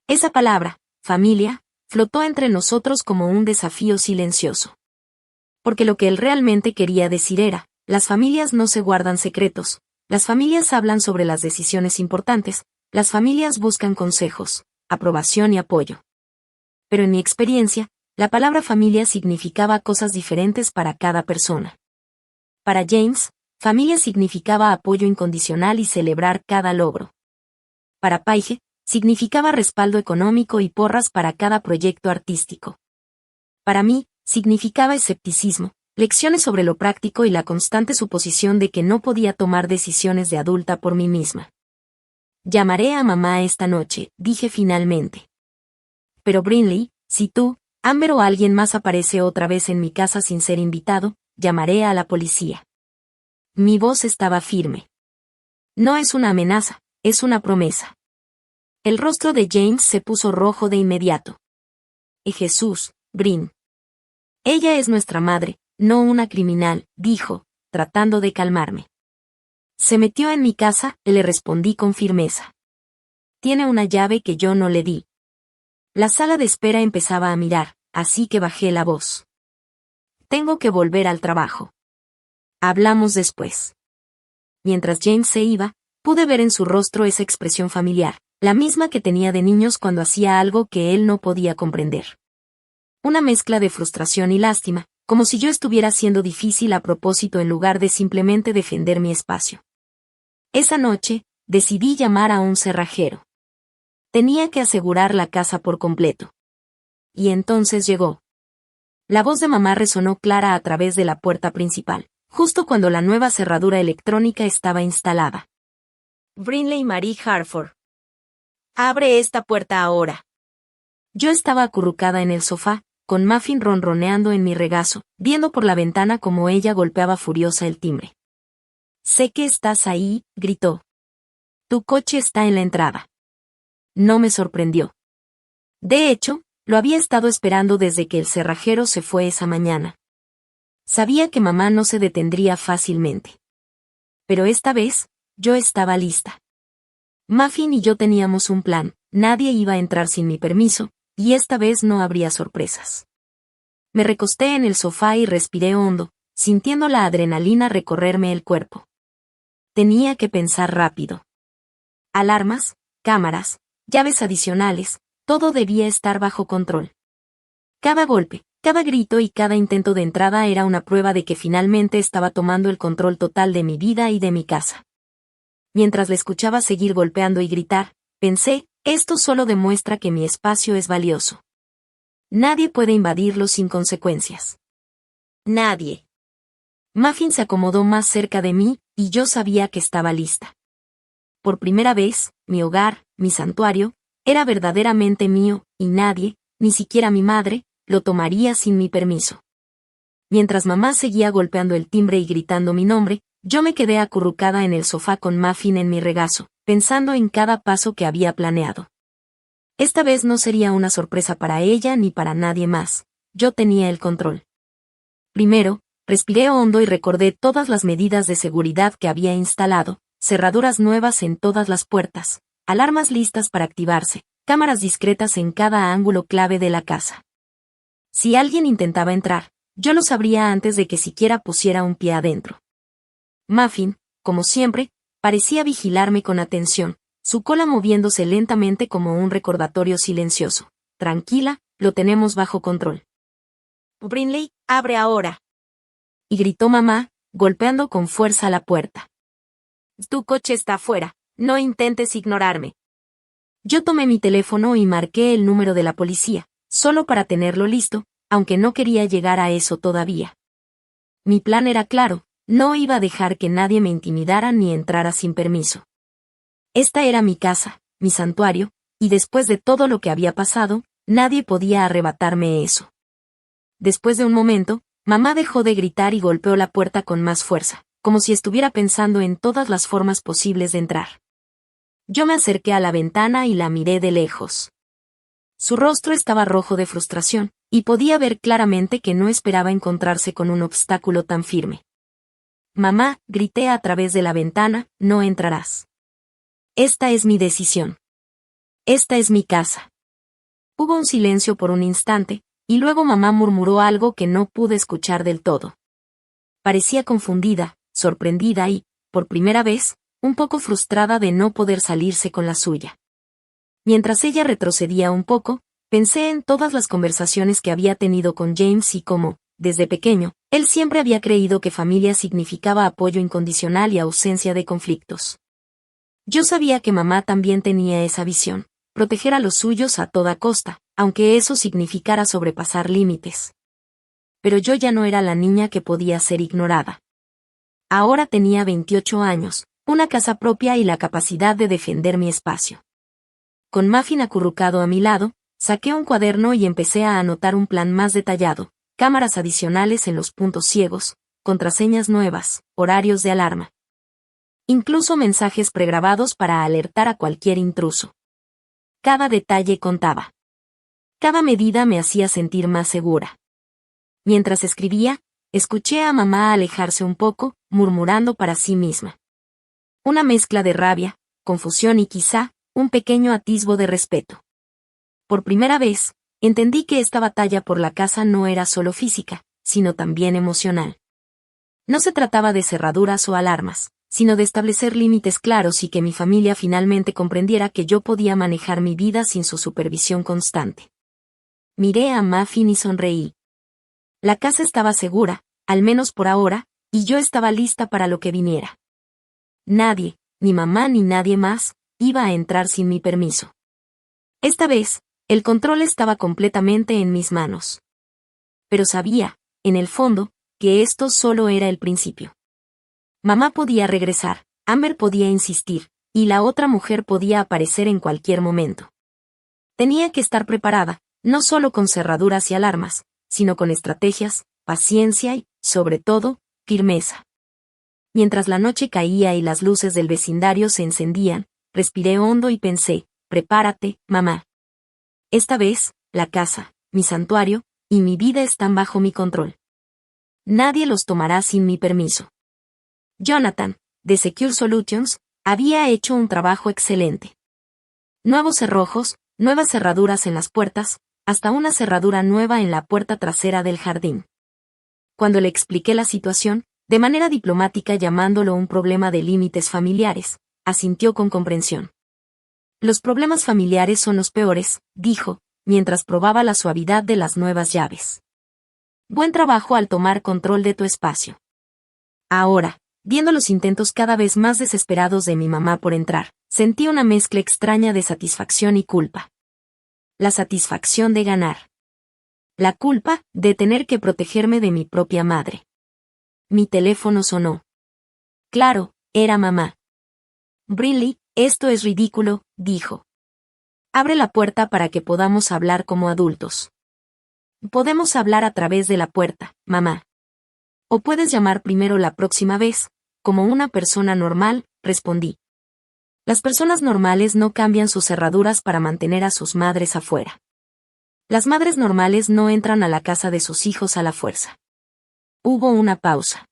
Esa palabra, familia, flotó entre nosotros como un desafío silencioso. Porque lo que él realmente quería decir era, las familias no se guardan secretos, las familias hablan sobre las decisiones importantes, las familias buscan consejos, aprobación y apoyo. Pero en mi experiencia, la palabra familia significaba cosas diferentes para cada persona. Para James, familia significaba apoyo incondicional y celebrar cada logro. Para Paige, significaba respaldo económico y porras para cada proyecto artístico. Para mí, significaba escepticismo, lecciones sobre lo práctico y la constante suposición de que no podía tomar decisiones de adulta por mí misma. Llamaré a mamá esta noche, dije finalmente. Pero Brinley, si tú, Amber o alguien más aparece otra vez en mi casa sin ser invitado, llamaré a la policía. Mi voz estaba firme. No es una amenaza, es una promesa. El rostro de James se puso rojo de inmediato. Jesús, Brin. Ella es nuestra madre, no una criminal, dijo, tratando de calmarme. Se metió en mi casa, le respondí con firmeza. Tiene una llave que yo no le di. La sala de espera empezaba a mirar, así que bajé la voz. Tengo que volver al trabajo. Hablamos después. Mientras James se iba, pude ver en su rostro esa expresión familiar, la misma que tenía de niños cuando hacía algo que él no podía comprender. Una mezcla de frustración y lástima, como si yo estuviera siendo difícil a propósito en lugar de simplemente defender mi espacio. Esa noche, decidí llamar a un cerrajero. Tenía que asegurar la casa por completo. Y entonces llegó. La voz de mamá resonó clara a través de la puerta principal, justo cuando la nueva cerradura electrónica estaba instalada. Brinley Marie Harford. Abre esta puerta ahora. Yo estaba acurrucada en el sofá, con Muffin ronroneando en mi regazo, viendo por la ventana cómo ella golpeaba furiosa el timbre. Sé que estás ahí, gritó. Tu coche está en la entrada. No me sorprendió. De hecho, lo había estado esperando desde que el cerrajero se fue esa mañana. Sabía que mamá no se detendría fácilmente. Pero esta vez, yo estaba lista. Muffin y yo teníamos un plan, nadie iba a entrar sin mi permiso, y esta vez no habría sorpresas. Me recosté en el sofá y respiré hondo, sintiendo la adrenalina recorrerme el cuerpo. Tenía que pensar rápido. Alarmas, cámaras, llaves adicionales, todo debía estar bajo control. Cada golpe, cada grito y cada intento de entrada era una prueba de que finalmente estaba tomando el control total de mi vida y de mi casa. Mientras le escuchaba seguir golpeando y gritar, pensé, esto solo demuestra que mi espacio es valioso. Nadie puede invadirlo sin consecuencias. Nadie. Muffin se acomodó más cerca de mí, y yo sabía que estaba lista. Por primera vez, mi hogar, mi santuario, era verdaderamente mío, y nadie, ni siquiera mi madre, lo tomaría sin mi permiso. Mientras mamá seguía golpeando el timbre y gritando mi nombre, yo me quedé acurrucada en el sofá con Muffin en mi regazo, pensando en cada paso que había planeado. Esta vez no sería una sorpresa para ella ni para nadie más, yo tenía el control. Primero, respiré hondo y recordé todas las medidas de seguridad que había instalado, cerraduras nuevas en todas las puertas, alarmas listas para activarse, cámaras discretas en cada ángulo clave de la casa. Si alguien intentaba entrar, yo lo sabría antes de que siquiera pusiera un pie adentro. Muffin, como siempre, parecía vigilarme con atención, su cola moviéndose lentamente como un recordatorio silencioso. Tranquila, lo tenemos bajo control. Brinley, abre ahora. Y gritó mamá, golpeando con fuerza la puerta. Tu coche está afuera, no intentes ignorarme. Yo tomé mi teléfono y marqué el número de la policía, solo para tenerlo listo, aunque no quería llegar a eso todavía. Mi plan era claro, no iba a dejar que nadie me intimidara ni entrara sin permiso. Esta era mi casa, mi santuario, y después de todo lo que había pasado, nadie podía arrebatarme eso. Después de un momento, mamá dejó de gritar y golpeó la puerta con más fuerza, como si estuviera pensando en todas las formas posibles de entrar. Yo me acerqué a la ventana y la miré de lejos. Su rostro estaba rojo de frustración, y podía ver claramente que no esperaba encontrarse con un obstáculo tan firme. Mamá, grité a través de la ventana, no entrarás. Esta es mi decisión. Esta es mi casa. Hubo un silencio por un instante, y luego mamá murmuró algo que no pude escuchar del todo. Parecía confundida, sorprendida y, por primera vez, un poco frustrada de no poder salirse con la suya. Mientras ella retrocedía un poco, pensé en todas las conversaciones que había tenido con James y cómo, desde pequeño, él siempre había creído que familia significaba apoyo incondicional y ausencia de conflictos. Yo sabía que mamá también tenía esa visión, proteger a los suyos a toda costa, aunque eso significara sobrepasar límites. Pero yo ya no era la niña que podía ser ignorada. Ahora tenía 28 años, una casa propia y la capacidad de defender mi espacio. Con Muffin acurrucado a mi lado, saqué un cuaderno y empecé a anotar un plan más detallado, cámaras adicionales en los puntos ciegos, contraseñas nuevas, horarios de alarma. Incluso mensajes pregrabados para alertar a cualquier intruso. Cada detalle contaba. Cada medida me hacía sentir más segura. Mientras escribía, escuché a mamá alejarse un poco, murmurando para sí misma. Una mezcla de rabia, confusión y quizá, un pequeño atisbo de respeto. Por primera vez, entendí que esta batalla por la casa no era solo física, sino también emocional. No se trataba de cerraduras o alarmas, sino de establecer límites claros y que mi familia finalmente comprendiera que yo podía manejar mi vida sin su supervisión constante. Miré a Muffin y sonreí. La casa estaba segura, al menos por ahora, y yo estaba lista para lo que viniera. Nadie, ni mamá ni nadie más, iba a entrar sin mi permiso. Esta vez, el control estaba completamente en mis manos. Pero sabía, en el fondo, que esto solo era el principio. Mamá podía regresar, Amber podía insistir, y la otra mujer podía aparecer en cualquier momento. Tenía que estar preparada, no solo con cerraduras y alarmas, sino con estrategias, paciencia y, sobre todo, firmeza. Mientras la noche caía y las luces del vecindario se encendían, respiré hondo y pensé, prepárate, mamá. Esta vez, la casa, mi santuario, y mi vida están bajo mi control. Nadie los tomará sin mi permiso. Jonathan, de Secure Solutions, había hecho un trabajo excelente. Nuevos cerrojos, nuevas cerraduras en las puertas, hasta una cerradura nueva en la puerta trasera del jardín. Cuando le expliqué la situación, de manera diplomática llamándolo un problema de límites familiares, asintió con comprensión. Los problemas familiares son los peores, dijo, mientras probaba la suavidad de las nuevas llaves. Buen trabajo al tomar control de tu espacio. Ahora, viendo los intentos cada vez más desesperados de mi mamá por entrar, sentí una mezcla extraña de satisfacción y culpa. La satisfacción de ganar. La culpa de tener que protegerme de mi propia madre. Mi teléfono sonó. Claro, era mamá. Brinley, esto es ridículo, dijo. Abre la puerta para que podamos hablar como adultos. Podemos hablar a través de la puerta, mamá. O puedes llamar primero la próxima vez, como una persona normal, respondí. Las personas normales no cambian sus cerraduras para mantener a sus madres afuera. Las madres normales no entran a la casa de sus hijos a la fuerza. Hubo una pausa.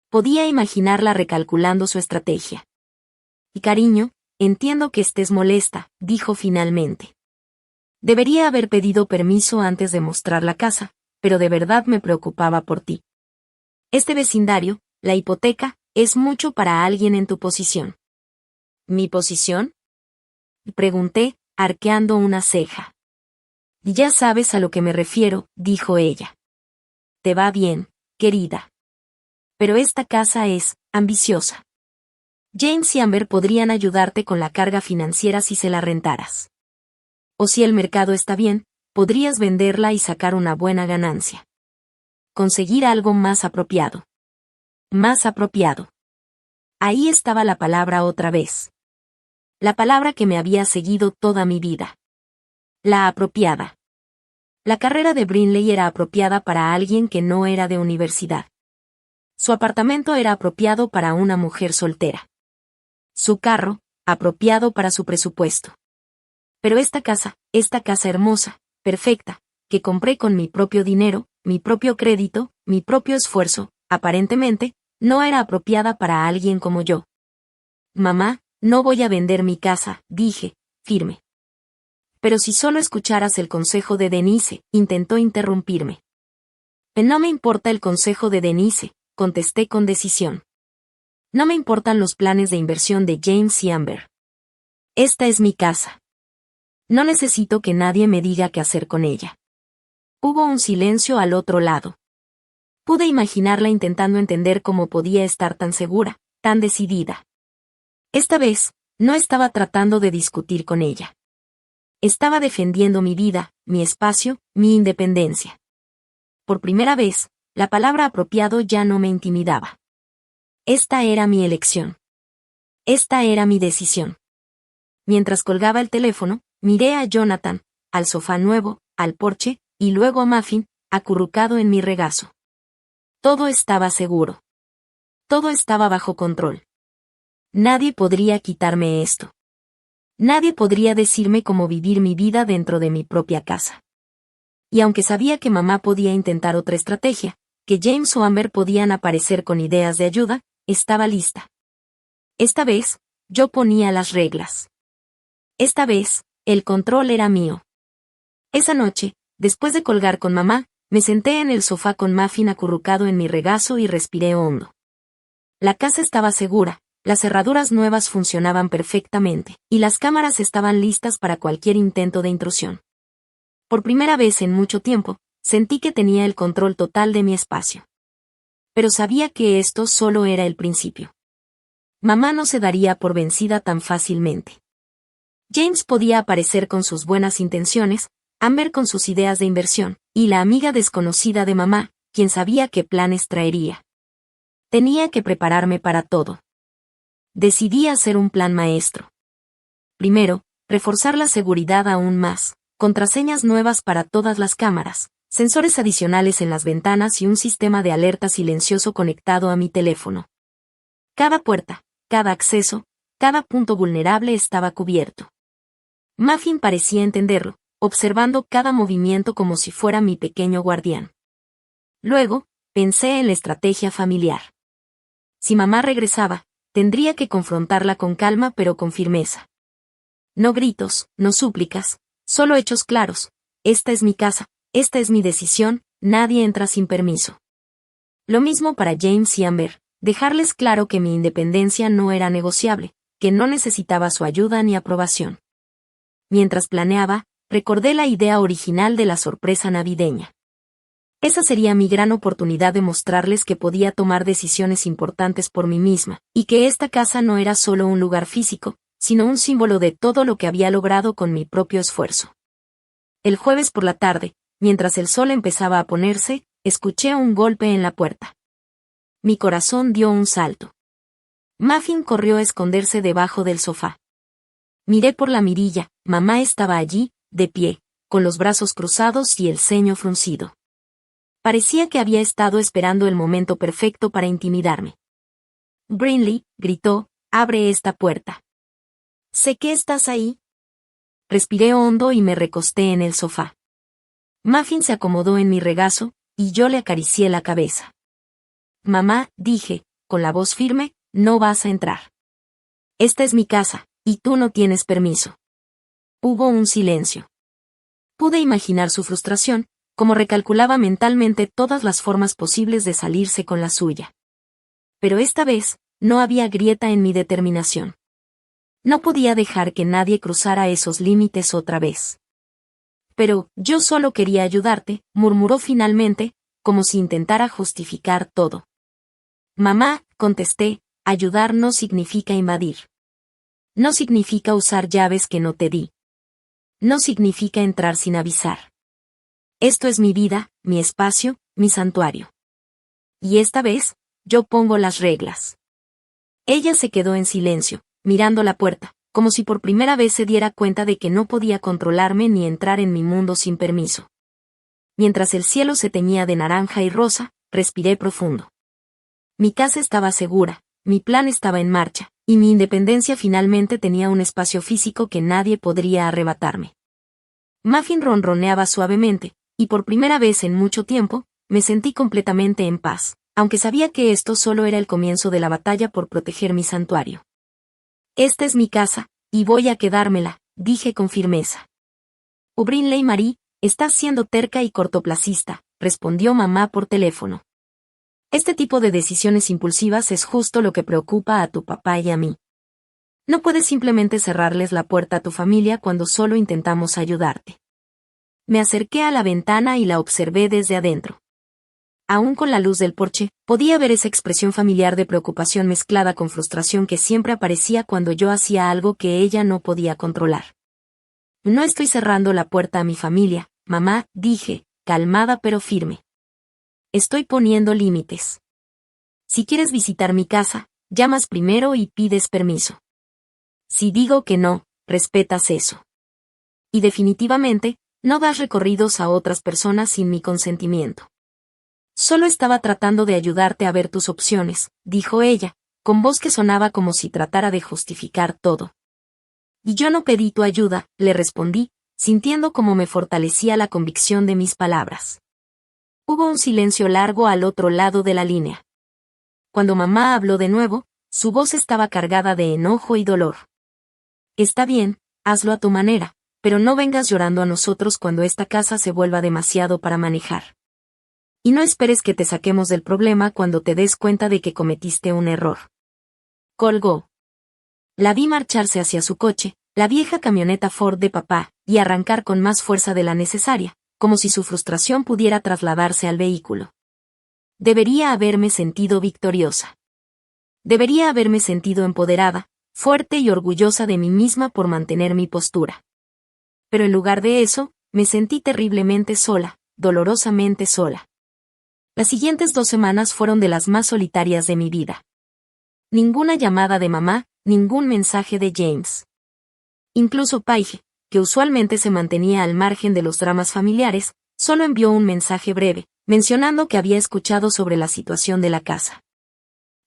Podía imaginarla recalculando su estrategia. Y cariño, entiendo que estés molesta, dijo finalmente. Debería haber pedido permiso antes de mostrar la casa, pero de verdad me preocupaba por ti. Este vecindario, la hipoteca, es mucho para alguien en tu posición. ¿Mi posición? Pregunté, arqueando una ceja. Ya sabes a lo que me refiero, dijo ella. Te va bien, querida. Pero esta casa es ambiciosa. James y Amber podrían ayudarte con la carga financiera si se la rentaras. O si el mercado está bien, podrías venderla y sacar una buena ganancia. Conseguir algo más apropiado. Más apropiado. Ahí estaba la palabra otra vez. La palabra que me había seguido toda mi vida. La apropiada. La carrera de Brinley era apropiada para alguien que no era de universidad. Su apartamento era apropiado para una mujer soltera. Su carro, apropiado para su presupuesto. Pero esta casa hermosa, perfecta, que compré con mi propio dinero, mi propio crédito, mi propio esfuerzo, aparentemente, no era apropiada para alguien como yo. Mamá, no voy a vender mi casa, dije, firme. Pero si solo escucharas el consejo de Denise, intentó interrumpirme. No me importa el consejo de Denise, contesté con decisión. No me importan los planes de inversión de James y Amber. Esta es mi casa. No necesito que nadie me diga qué hacer con ella. Hubo un silencio al otro lado. Pude imaginarla intentando entender cómo podía estar tan segura, tan decidida. Esta vez, no estaba tratando de discutir con ella. Estaba defendiendo mi vida, mi espacio, mi independencia. Por primera vez, la palabra apropiado ya no me intimidaba. Esta era mi elección. Esta era mi decisión. Mientras colgaba el teléfono, miré a Jonathan, al sofá nuevo, al porche, y luego a Muffin, acurrucado en mi regazo. Todo estaba seguro. Todo estaba bajo control. Nadie podría quitarme esto. Nadie podría decirme cómo vivir mi vida dentro de mi propia casa. Y aunque sabía que mamá podía intentar otra estrategia, que James o Amber podían aparecer con ideas de ayuda, estaba lista. Esta vez, yo ponía las reglas. Esta vez, el control era mío. Esa noche, después de colgar con mamá, me senté en el sofá con Muffin acurrucado en mi regazo y respiré hondo. La casa estaba segura, las cerraduras nuevas funcionaban perfectamente, y las cámaras estaban listas para cualquier intento de intrusión. Por primera vez en mucho tiempo, sentí que tenía el control total de mi espacio. Pero sabía que esto solo era el principio. Mamá no se daría por vencida tan fácilmente. James podía aparecer con sus buenas intenciones, Amber con sus ideas de inversión, y la amiga desconocida de mamá, quien sabía qué planes traería. Tenía que prepararme para todo. Decidí hacer un plan maestro. Primero, reforzar la seguridad aún más, contraseñas nuevas para todas las cámaras, sensores adicionales en las ventanas y un sistema de alerta silencioso conectado a mi teléfono. Cada puerta, cada acceso, cada punto vulnerable estaba cubierto. Muffin parecía entenderlo, observando cada movimiento como si fuera mi pequeño guardián. Luego, pensé en la estrategia familiar. Si mamá regresaba, tendría que confrontarla con calma pero con firmeza. No gritos, no súplicas, solo hechos claros. Esta es mi casa, esta es mi decisión, nadie entra sin permiso. Lo mismo para James y Amber, dejarles claro que mi independencia no era negociable, que no necesitaba su ayuda ni aprobación. Mientras planeaba, recordé la idea original de la sorpresa navideña. Esa sería mi gran oportunidad de mostrarles que podía tomar decisiones importantes por mí misma, y que esta casa no era solo un lugar físico, sino un símbolo de todo lo que había logrado con mi propio esfuerzo. El jueves por la tarde, mientras el sol empezaba a ponerse, escuché un golpe en la puerta. Mi corazón dio un salto. Muffin corrió a esconderse debajo del sofá. Miré por la mirilla, mamá estaba allí, de pie, con los brazos cruzados y el ceño fruncido. Parecía que había estado esperando el momento perfecto para intimidarme. Brinley, gritó, abre esta puerta. Sé que estás ahí. Respiré hondo y me recosté en el sofá. Muffin se acomodó en mi regazo, y yo le acaricié la cabeza. Mamá, dije, con la voz firme, no vas a entrar. Esta es mi casa, y tú no tienes permiso. Hubo un silencio. Pude imaginar su frustración, como recalculaba mentalmente todas las formas posibles de salirse con la suya. Pero esta vez, no había grieta en mi determinación. No podía dejar que nadie cruzara esos límites otra vez. Pero, yo solo quería ayudarte, murmuró finalmente, como si intentara justificar todo. Mamá, contesté, ayudar no significa invadir. No significa usar llaves que no te di. No significa entrar sin avisar. Esto es mi vida, mi espacio, mi santuario. Y esta vez, yo pongo las reglas. Ella se quedó en silencio, mirando la puerta, como si por primera vez se diera cuenta de que no podía controlarme ni entrar en mi mundo sin permiso. Mientras el cielo se teñía de naranja y rosa, respiré profundo. Mi casa estaba segura, mi plan estaba en marcha, y mi independencia finalmente tenía un espacio físico que nadie podría arrebatarme. Muffin ronroneaba suavemente, y por primera vez en mucho tiempo, me sentí completamente en paz, aunque sabía que esto solo era el comienzo de la batalla por proteger mi santuario. Esta es mi casa, y voy a quedármela, dije con firmeza. Brinley Marie, estás siendo terca y cortoplacista, respondió mamá por teléfono. Este tipo de decisiones impulsivas es justo lo que preocupa a tu papá y a mí. No puedes simplemente cerrarles la puerta a tu familia cuando solo intentamos ayudarte. Me acerqué a la ventana y la observé desde adentro. Aún con la luz del porche, podía ver esa expresión familiar de preocupación mezclada con frustración que siempre aparecía cuando yo hacía algo que ella no podía controlar. No estoy cerrando la puerta a mi familia, mamá, dije, calmada pero firme. Estoy poniendo límites. Si quieres visitar mi casa, llamas primero y pides permiso. Si digo que no, respetas eso. Y definitivamente, no das recorridos a otras personas sin mi consentimiento. Solo estaba tratando de ayudarte a ver tus opciones, dijo ella, con voz que sonaba como si tratara de justificar todo. Y yo no pedí tu ayuda, le respondí, sintiendo como me fortalecía la convicción de mis palabras. Hubo un silencio largo al otro lado de la línea. Cuando mamá habló de nuevo, su voz estaba cargada de enojo y dolor. Está bien, hazlo a tu manera, pero no vengas llorando a nosotros cuando esta casa se vuelva demasiado para manejar. Y no esperes que te saquemos del problema cuando te des cuenta de que cometiste un error. Colgó. La vi marcharse hacia su coche, la vieja camioneta Ford de papá, y arrancar con más fuerza de la necesaria, como si su frustración pudiera trasladarse al vehículo. Debería haberme sentido victoriosa. Debería haberme sentido empoderada, fuerte y orgullosa de mí misma por mantener mi postura. Pero en lugar de eso, me sentí terriblemente sola, dolorosamente sola. Las siguientes 2 semanas fueron de las más solitarias de mi vida. Ninguna llamada de mamá, ningún mensaje de James. Incluso Paige, que usualmente se mantenía al margen de los dramas familiares, solo envió un mensaje breve, mencionando que había escuchado sobre la situación de la casa.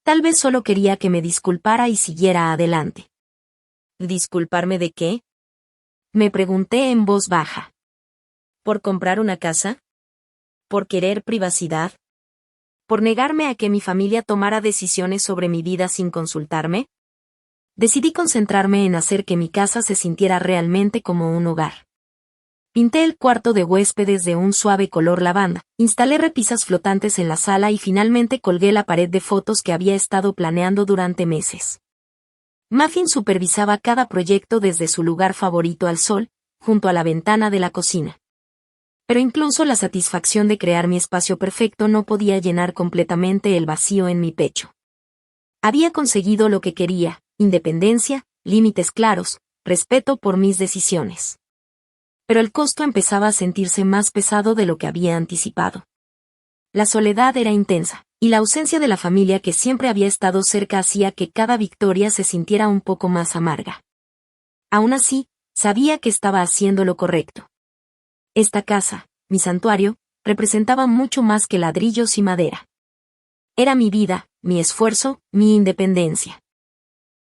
Tal vez solo quería que me disculpara y siguiera adelante. ¿Disculparme de qué? Me pregunté en voz baja. ¿Por comprar una casa? ¿Por querer privacidad? ¿Por negarme a que mi familia tomara decisiones sobre mi vida sin consultarme? Decidí concentrarme en hacer que mi casa se sintiera realmente como un hogar. Pinté el cuarto de huéspedes de un suave color lavanda, instalé repisas flotantes en la sala y finalmente colgué la pared de fotos que había estado planeando durante meses. Muffin supervisaba cada proyecto desde su lugar favorito al sol, junto a la ventana de la cocina. Pero incluso la satisfacción de crear mi espacio perfecto no podía llenar completamente el vacío en mi pecho. Había conseguido lo que quería, independencia, límites claros, respeto por mis decisiones. Pero el costo empezaba a sentirse más pesado de lo que había anticipado. La soledad era intensa, y la ausencia de la familia que siempre había estado cerca hacía que cada victoria se sintiera un poco más amarga. Aún así, sabía que estaba haciendo lo correcto. Esta casa, mi santuario, representaba mucho más que ladrillos y madera. Era mi vida, mi esfuerzo, mi independencia.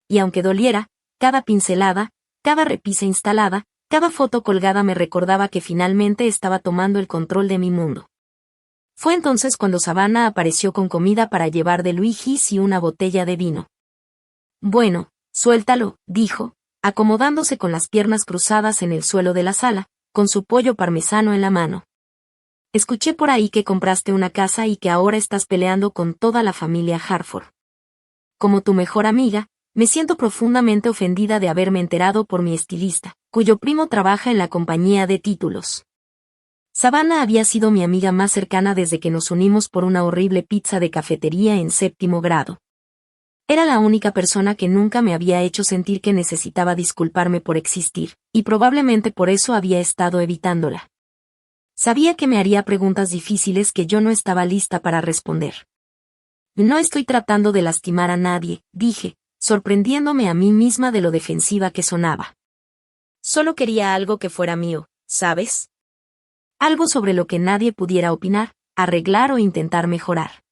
Y aunque doliera, cada pincelada, cada repisa instalada, cada foto colgada me recordaba que finalmente estaba tomando el control de mi mundo. Fue entonces cuando Savannah apareció con comida para llevar de Luigi's y una botella de vino. Bueno, suéltalo, dijo, acomodándose con las piernas cruzadas en el suelo de la sala, con su pollo parmesano en la mano. Escuché por ahí que compraste una casa y que ahora estás peleando con toda la familia Harford. Como tu mejor amiga, me siento profundamente ofendida de haberme enterado por mi estilista, cuyo primo trabaja en la compañía de títulos. Savannah había sido mi amiga más cercana desde que nos unimos por una horrible pizza de cafetería en 7º grado. Era la única persona que nunca me había hecho sentir que necesitaba disculparme por existir, y probablemente por eso había estado evitándola. Sabía que me haría preguntas difíciles que yo no estaba lista para responder. No estoy tratando de lastimar a nadie, dije, sorprendiéndome a mí misma de lo defensiva que sonaba. Solo quería algo que fuera mío, ¿sabes? Algo sobre lo que nadie pudiera opinar, arreglar o intentar mejorar.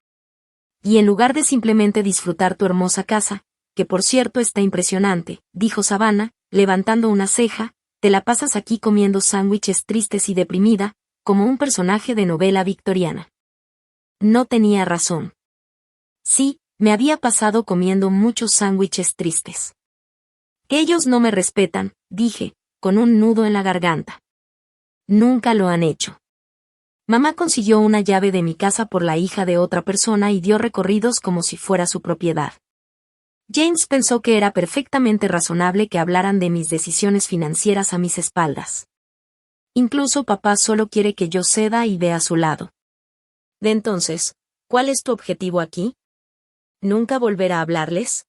Y en lugar de simplemente disfrutar tu hermosa casa, que por cierto está impresionante, dijo Savannah, levantando una ceja, te la pasas aquí comiendo sándwiches tristes y deprimida, como un personaje de novela victoriana. No tenía razón. Sí, me había pasado comiendo muchos sándwiches tristes. Ellos no me respetan, dije, con un nudo en la garganta. Nunca lo han hecho. Mamá consiguió una llave de mi casa por la hija de otra persona y dio recorridos como si fuera su propiedad. James pensó que era perfectamente razonable que hablaran de mis decisiones financieras a mis espaldas. Incluso papá solo quiere que yo ceda y vea a su lado. De entonces, ¿cuál es tu objetivo aquí? ¿Nunca volver a hablarles?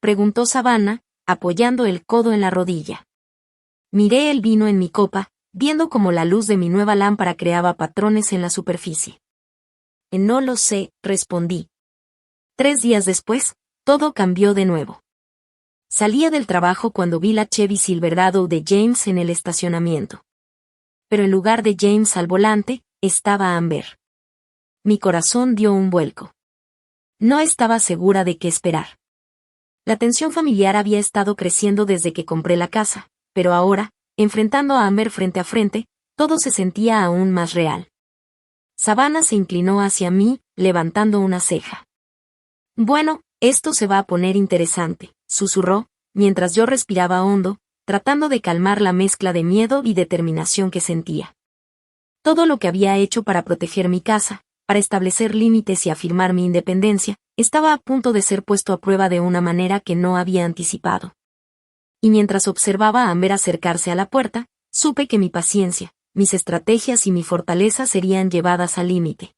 Preguntó Savannah, apoyando el codo en la rodilla. Miré el vino en mi copa, viendo cómo la luz de mi nueva lámpara creaba patrones en la superficie. No lo sé, respondí. 3 días después, todo cambió de nuevo. Salía del trabajo cuando vi la Chevy Silverado de James en el estacionamiento. Pero en lugar de James al volante, estaba Amber. Mi corazón dio un vuelco. No estaba segura de qué esperar. La tensión familiar había estado creciendo desde que compré la casa, pero ahora, enfrentando a Amber frente a frente, todo se sentía aún más real. Savannah se inclinó hacia mí, levantando una ceja. Bueno, esto se va a poner interesante, susurró, mientras yo respiraba hondo, tratando de calmar la mezcla de miedo y determinación que sentía. Todo lo que había hecho para proteger mi casa, para establecer límites y afirmar mi independencia, estaba a punto de ser puesto a prueba de una manera que no había anticipado. Y mientras observaba a Amber acercarse a la puerta, supe que mi paciencia, mis estrategias y mi fortaleza serían llevadas al límite.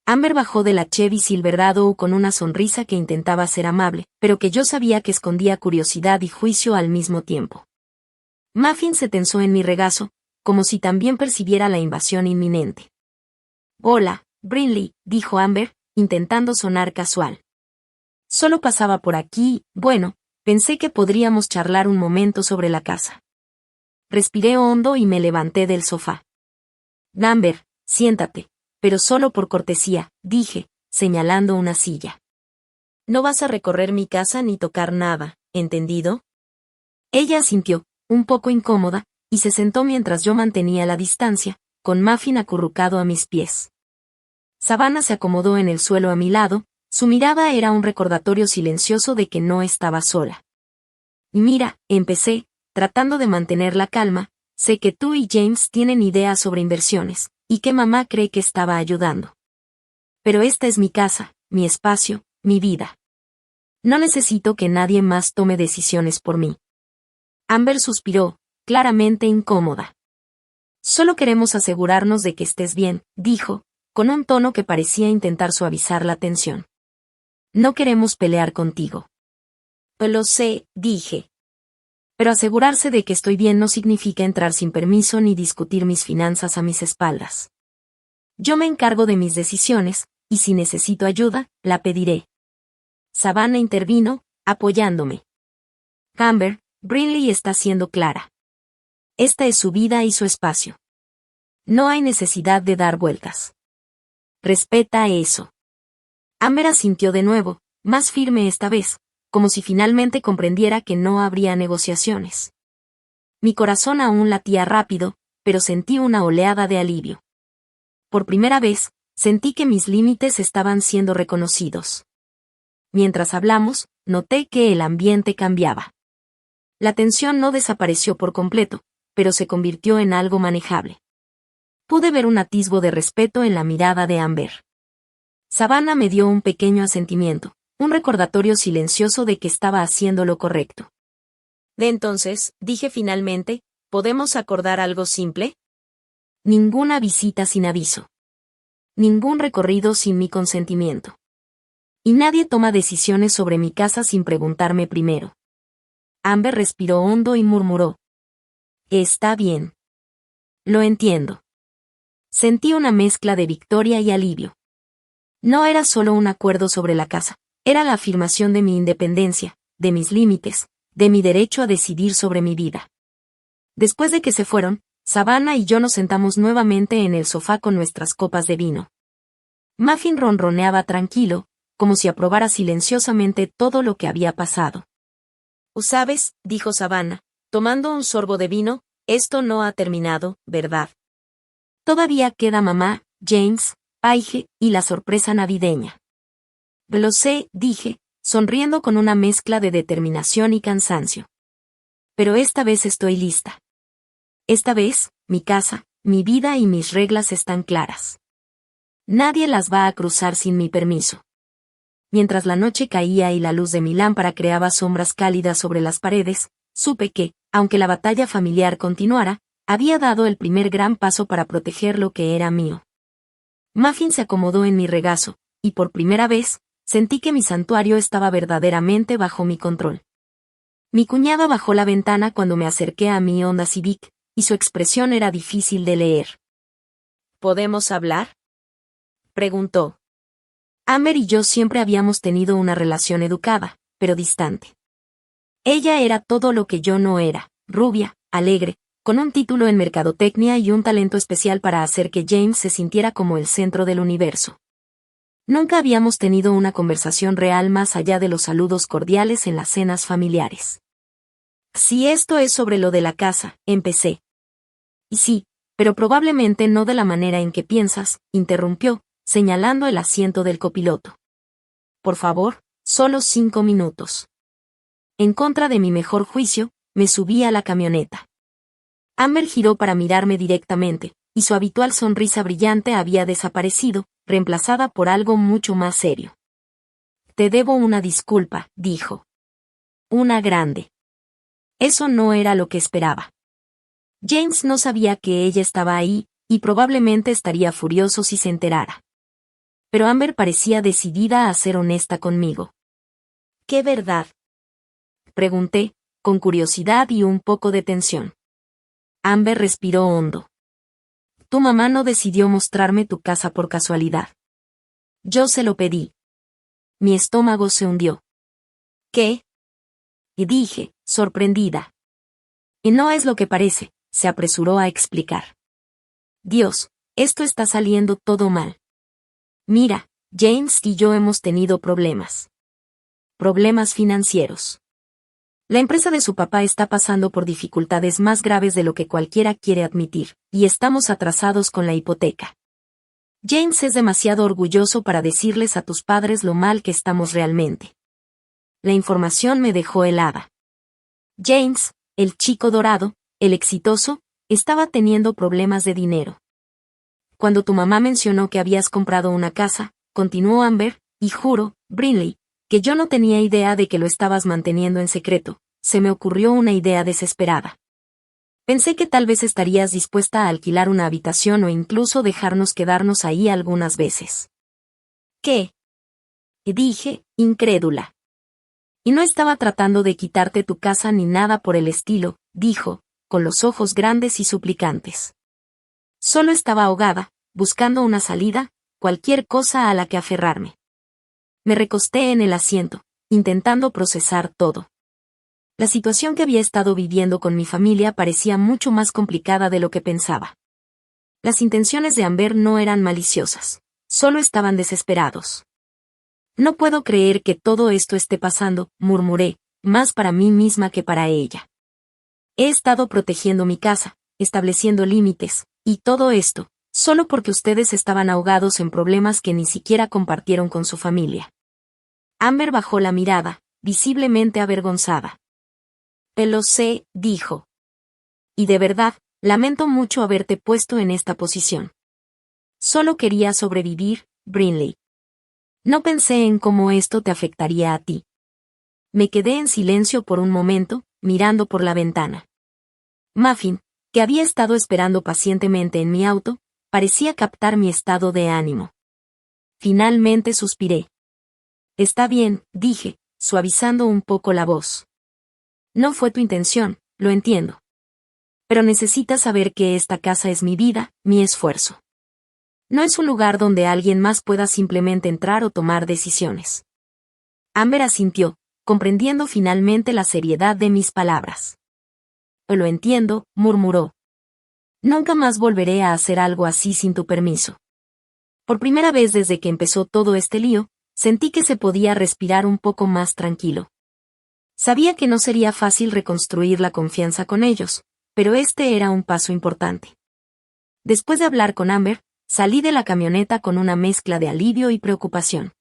Amber bajó de la Chevy Silverado con una sonrisa que intentaba ser amable, pero que yo sabía que escondía curiosidad y juicio al mismo tiempo. Muffin se tensó en mi regazo, como si también percibiera la invasión inminente. Hola, Brinley, dijo Amber, intentando sonar casual. Solo pasaba por aquí, bueno, pensé que podríamos charlar un momento sobre la casa. Respiré hondo y me levanté del sofá. Amber, siéntate, pero solo por cortesía, dije, señalando una silla. No vas a recorrer mi casa ni tocar nada, ¿entendido? Ella asintió, un poco incómoda, y se sentó mientras yo mantenía la distancia, con Muffin acurrucado a mis pies. Savannah se acomodó en el suelo a mi lado, su mirada era un recordatorio silencioso de que no estaba sola. Mira, empecé, tratando de mantener la calma, sé que tú y James tienen ideas sobre inversiones, y que mamá cree que estaba ayudando. Pero esta es mi casa, mi espacio, mi vida. No necesito que nadie más tome decisiones por mí. Amber suspiró, claramente incómoda. Solo queremos asegurarnos de que estés bien, dijo, con un tono que parecía intentar suavizar la tensión. No queremos pelear contigo. Lo sé, dije. Pero asegurarse de que estoy bien no significa entrar sin permiso ni discutir mis finanzas a mis espaldas. Yo me encargo de mis decisiones, y si necesito ayuda, la pediré. Savannah intervino, apoyándome. Amber, Brinley está siendo clara. Esta es su vida y su espacio. No hay necesidad de dar vueltas. Respeta eso. Amber asintió de nuevo, más firme esta vez, como si finalmente comprendiera que no habría negociaciones. Mi corazón aún latía rápido, pero sentí una oleada de alivio. Por primera vez, sentí que mis límites estaban siendo reconocidos. Mientras hablamos, noté que el ambiente cambiaba. La tensión no desapareció por completo, pero se convirtió en algo manejable. Pude ver un atisbo de respeto en la mirada de Amber. Savannah me dio un pequeño asentimiento, un recordatorio silencioso de que estaba haciendo lo correcto. De entonces, dije finalmente, ¿podemos acordar algo simple? Ninguna visita sin aviso. Ningún recorrido sin mi consentimiento. Y nadie toma decisiones sobre mi casa sin preguntarme primero. Amber respiró hondo y murmuró. Está bien. Lo entiendo. Sentí una mezcla de victoria y alivio. No era solo un acuerdo sobre la casa, era la afirmación de mi independencia, de mis límites, de mi derecho a decidir sobre mi vida. Después de que se fueron, Savannah y yo nos sentamos nuevamente en el sofá con nuestras copas de vino. Muffin ronroneaba tranquilo, como si aprobara silenciosamente todo lo que había pasado. «¿Sabes?», dijo Savannah, tomando un sorbo de vino, «esto no ha terminado, ¿verdad? Todavía queda mamá, James, Paige, y la sorpresa navideña». «Lo sé», dije, sonriendo con una mezcla de determinación y cansancio. «Pero esta vez estoy lista. Esta vez, mi casa, mi vida y mis reglas están claras. Nadie las va a cruzar sin mi permiso». Mientras la noche caía y la luz de mi lámpara creaba sombras cálidas sobre las paredes, supe que, aunque la batalla familiar continuara, había dado el primer gran paso para proteger lo que era mío. Muffin se acomodó en mi regazo, y por primera vez, sentí que mi santuario estaba verdaderamente bajo mi control. Mi cuñada bajó la ventana cuando me acerqué a mi Honda Civic, y su expresión era difícil de leer. «¿Podemos hablar?», preguntó. Amber y yo siempre habíamos tenido una relación educada, pero distante. Ella era todo lo que yo no era, rubia, alegre, con un título en mercadotecnia y un talento especial para hacer que James se sintiera como el centro del universo. Nunca habíamos tenido una conversación real más allá de los saludos cordiales en las cenas familiares. «Si esto es sobre lo de la casa», empecé. «Y sí, pero probablemente no de la manera en que piensas», interrumpió, señalando el asiento del copiloto. «Por favor, solo 5 minutos». En contra de mi mejor juicio, me subí a la camioneta. Amber giró para mirarme directamente, y su habitual sonrisa brillante había desaparecido, reemplazada por algo mucho más serio. «Te debo una disculpa», dijo. «Una grande». Eso no era lo que esperaba. James no sabía que ella estaba ahí, y probablemente estaría furioso si se enterara. Pero Amber parecía decidida a ser honesta conmigo. «¿Qué verdad?», pregunté, con curiosidad y un poco de tensión. Amber respiró hondo. «Tu mamá no decidió mostrarme tu casa por casualidad. Yo se lo pedí». Mi estómago se hundió. «¿Qué?», y dije, sorprendida. «Y no es lo que parece», se apresuró a explicar. «Dios, esto está saliendo todo mal. Mira, James y yo hemos tenido problemas. Problemas financieros. La empresa de su papá está pasando por dificultades más graves de lo que cualquiera quiere admitir, y estamos atrasados con la hipoteca. James es demasiado orgulloso para decirles a tus padres lo mal que estamos realmente». La información me dejó helada. James, el chico dorado, el exitoso, estaba teniendo problemas de dinero. «Cuando tu mamá mencionó que habías comprado una casa», continuó Amber, «y juro, Brinley, que yo no tenía idea de que lo estabas manteniendo en secreto, se me ocurrió una idea desesperada. Pensé que tal vez estarías dispuesta a alquilar una habitación o incluso dejarnos quedarnos ahí algunas veces». «¿Qué?», dije, incrédula. «Y no estaba tratando de quitarte tu casa ni nada por el estilo», dijo, con los ojos grandes y suplicantes. «Solo estaba ahogada, buscando una salida, cualquier cosa a la que aferrarme». Me recosté en el asiento, intentando procesar todo. La situación que había estado viviendo con mi familia parecía mucho más complicada de lo que pensaba. Las intenciones de Amber no eran maliciosas, solo estaban desesperados. «No puedo creer que todo esto esté pasando», murmuré, más para mí misma que para ella. «He estado protegiendo mi casa, estableciendo límites, y todo esto, solo porque ustedes estaban ahogados en problemas que ni siquiera compartieron con su familia». Amber bajó la mirada, visiblemente avergonzada. «Lo sé», dijo. «Y de verdad, lamento mucho haberte puesto en esta posición. Solo quería sobrevivir, Brinley. No pensé en cómo esto te afectaría a ti». Me quedé en silencio por un momento, mirando por la ventana. Muffin, que había estado esperando pacientemente en mi auto, parecía captar mi estado de ánimo. Finalmente suspiré. «Está bien», dije, suavizando un poco la voz. «No fue tu intención, lo entiendo. Pero necesitas saber que esta casa es mi vida, mi esfuerzo. No es un lugar donde alguien más pueda simplemente entrar o tomar decisiones». Amber asintió, comprendiendo finalmente la seriedad de mis palabras. «Lo entiendo», murmuró. «Nunca más volveré a hacer algo así sin tu permiso». Por primera vez desde que empezó todo este lío, sentí que se podía respirar un poco más tranquilo. Sabía que no sería fácil reconstruir la confianza con ellos, pero este era un paso importante. Después de hablar con Amber, salí de la camioneta con una mezcla de alivio y preocupación.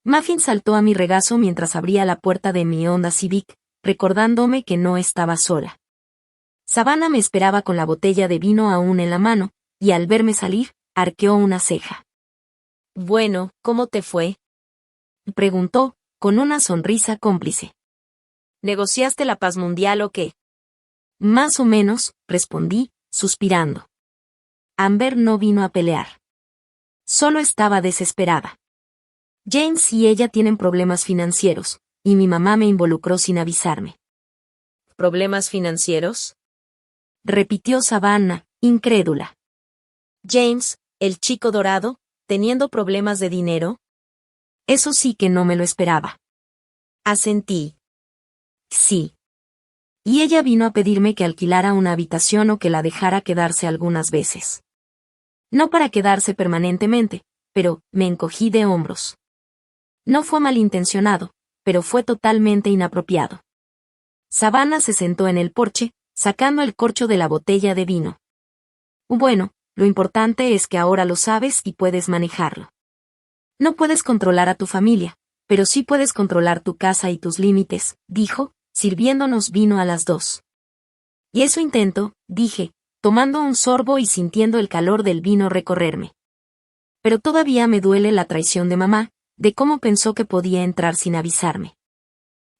Muffin saltó a mi regazo mientras abría la puerta de mi Honda Civic, recordándome que no estaba sola. Savannah me esperaba con la botella de vino aún en la mano, y al verme salir, arqueó una ceja. «Bueno, ¿cómo te fue?», preguntó, con una sonrisa cómplice. «¿Negociaste la paz mundial o qué?». «Más o menos», respondí, suspirando. Amber no vino a pelear. Solo estaba desesperada. James y ella tienen problemas financieros, y mi mamá me involucró sin avisarme. ¿Problemas financieros?, repitió Savannah, incrédula. James, el chico dorado, teniendo problemas de dinero. Eso sí que no me lo esperaba. Asentí. Sí. Y ella vino a pedirme que alquilara una habitación o que la dejara quedarse algunas veces. No para quedarse permanentemente, pero me encogí de hombros. No fue malintencionado, pero fue totalmente inapropiado. Savannah se sentó en el porche, sacando el corcho de la botella de vino. Bueno, lo importante es que ahora lo sabes y puedes manejarlo. No puedes controlar a tu familia, pero sí puedes controlar tu casa y tus límites, dijo, sirviéndonos vino a las dos. Y eso intento, dije, tomando un sorbo y sintiendo el calor del vino recorrerme. Pero todavía me duele la traición de mamá, de cómo pensó que podía entrar sin avisarme.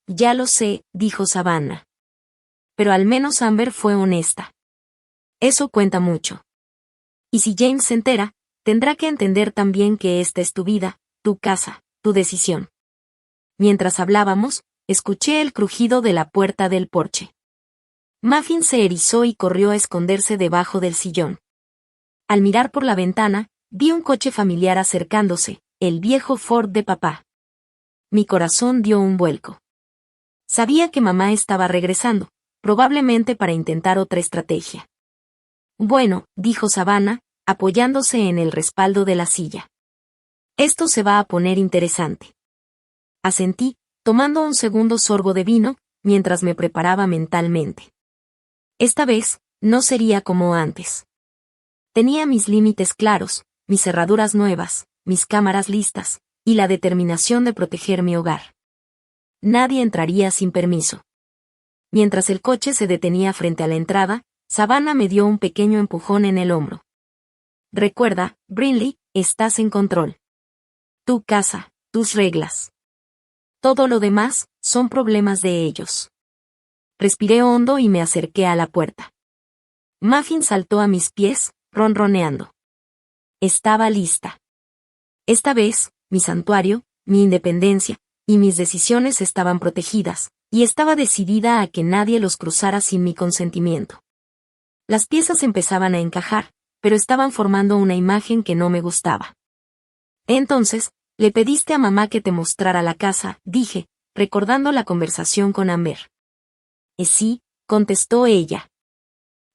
Ya lo sé, dijo Savannah. Pero al menos Amber fue honesta. Eso cuenta mucho. Y si James se entera, tendrá que entender también que esta es tu vida, tu casa, tu decisión. Mientras hablábamos, escuché el crujido de la puerta del porche. Muffin se erizó y corrió a esconderse debajo del sillón. Al mirar por la ventana, vi un coche familiar acercándose, el viejo Ford de papá. Mi corazón dio un vuelco. Sabía que mamá estaba regresando, probablemente para intentar otra estrategia. Bueno, dijo Savannah, apoyándose en el respaldo de la silla. Esto se va a poner interesante. Asentí, tomando un segundo sorbo de vino, mientras me preparaba mentalmente. Esta vez, no sería como antes. Tenía mis límites claros, mis cerraduras nuevas, mis cámaras listas, y la determinación de proteger mi hogar. Nadie entraría sin permiso. Mientras el coche se detenía frente a la entrada, Savannah me dio un pequeño empujón en el hombro. Recuerda, Brinley, estás en control. Tu casa, tus reglas. Todo lo demás, son problemas de ellos. Respiré hondo y me acerqué a la puerta. Muffin saltó a mis pies, ronroneando. Estaba lista. Esta vez, mi santuario, mi independencia, y mis decisiones estaban protegidas, y estaba decidida a que nadie los cruzara sin mi consentimiento. Las piezas empezaban a encajar, pero estaban formando una imagen que no me gustaba. Entonces, le pediste a mamá que te mostrara la casa, dije, recordando la conversación con Amber. Sí, contestó ella.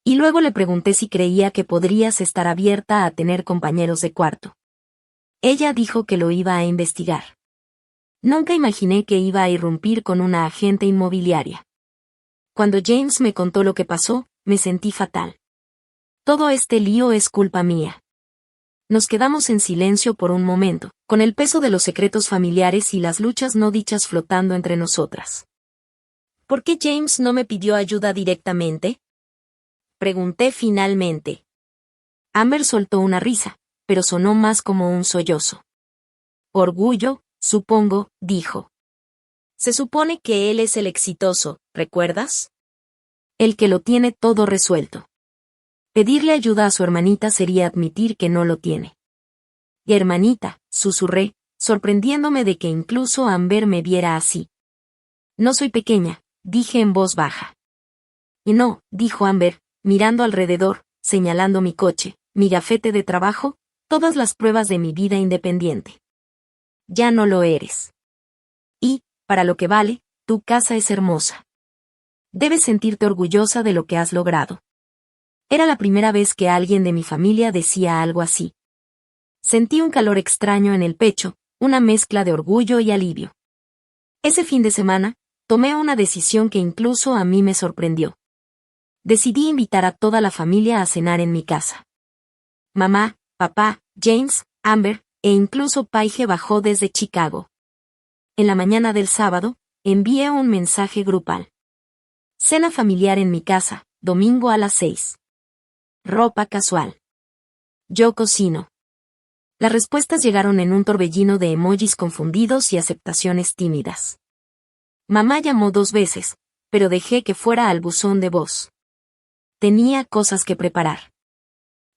Y luego le pregunté si creía que podrías estar abierta a tener compañeros de cuarto. Ella dijo que lo iba a investigar. Nunca imaginé que iba a irrumpir con una agente inmobiliaria. Cuando James me contó lo que pasó, me sentí fatal. Todo este lío es culpa mía. Nos quedamos en silencio por un momento, con el peso de los secretos familiares y las luchas no dichas flotando entre nosotras. ¿Por qué James no me pidió ayuda directamente?, pregunté finalmente. Amber soltó una risa, pero sonó más como un sollozo. Orgullo, supongo, dijo. Se supone que él es el exitoso, ¿recuerdas? El que lo tiene todo resuelto. Pedirle ayuda a su hermanita sería admitir que no lo tiene. Y hermanita, susurré, sorprendiéndome de que incluso Amber me viera así. No soy pequeña, dije en voz baja. Y no, dijo Amber, mirando alrededor, señalando mi coche, mi gafete de trabajo, todas las pruebas de mi vida independiente. Ya no lo eres. Y, para lo que vale, tu casa es hermosa. Debes sentirte orgullosa de lo que has logrado. Era la primera vez que alguien de mi familia decía algo así. Sentí un calor extraño en el pecho, una mezcla de orgullo y alivio. Ese fin de semana, tomé una decisión que incluso a mí me sorprendió. Decidí invitar a toda la familia a cenar en mi casa. Mamá, papá, James, Amber, e incluso Paige bajó desde Chicago. En la mañana del sábado, envié un mensaje grupal. Cena familiar en mi casa, domingo a las 6. Ropa casual. Yo cocino. Las respuestas llegaron en un torbellino de emojis confundidos y aceptaciones tímidas. Mamá llamó 2 veces, pero dejé que fuera al buzón de voz. Tenía cosas que preparar.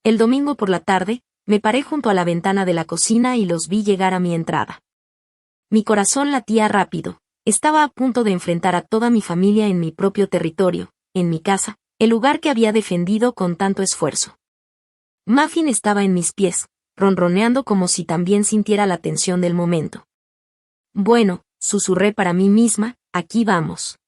El domingo por la tarde, me paré junto a la ventana de la cocina y los vi llegar a mi entrada. Mi corazón latía rápido. Estaba a punto de enfrentar a toda mi familia en mi propio territorio, en mi casa, el lugar que había defendido con tanto esfuerzo. Muffin estaba en mis pies, ronroneando como si también sintiera la tensión del momento. Bueno, susurré para mí misma, aquí vamos.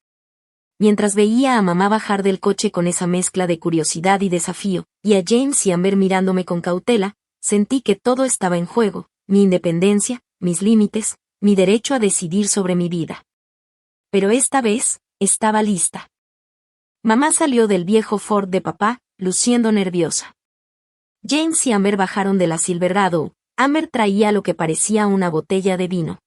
Mientras veía a mamá bajar del coche con esa mezcla de curiosidad y desafío, y a James y Amber mirándome con cautela, sentí que todo estaba en juego, mi independencia, mis límites, mi derecho a decidir sobre mi vida. Pero esta vez, estaba lista. Mamá salió del viejo Ford de papá, luciendo nerviosa. James y Amber bajaron de la Silverado. Amber traía lo que parecía una botella de vino.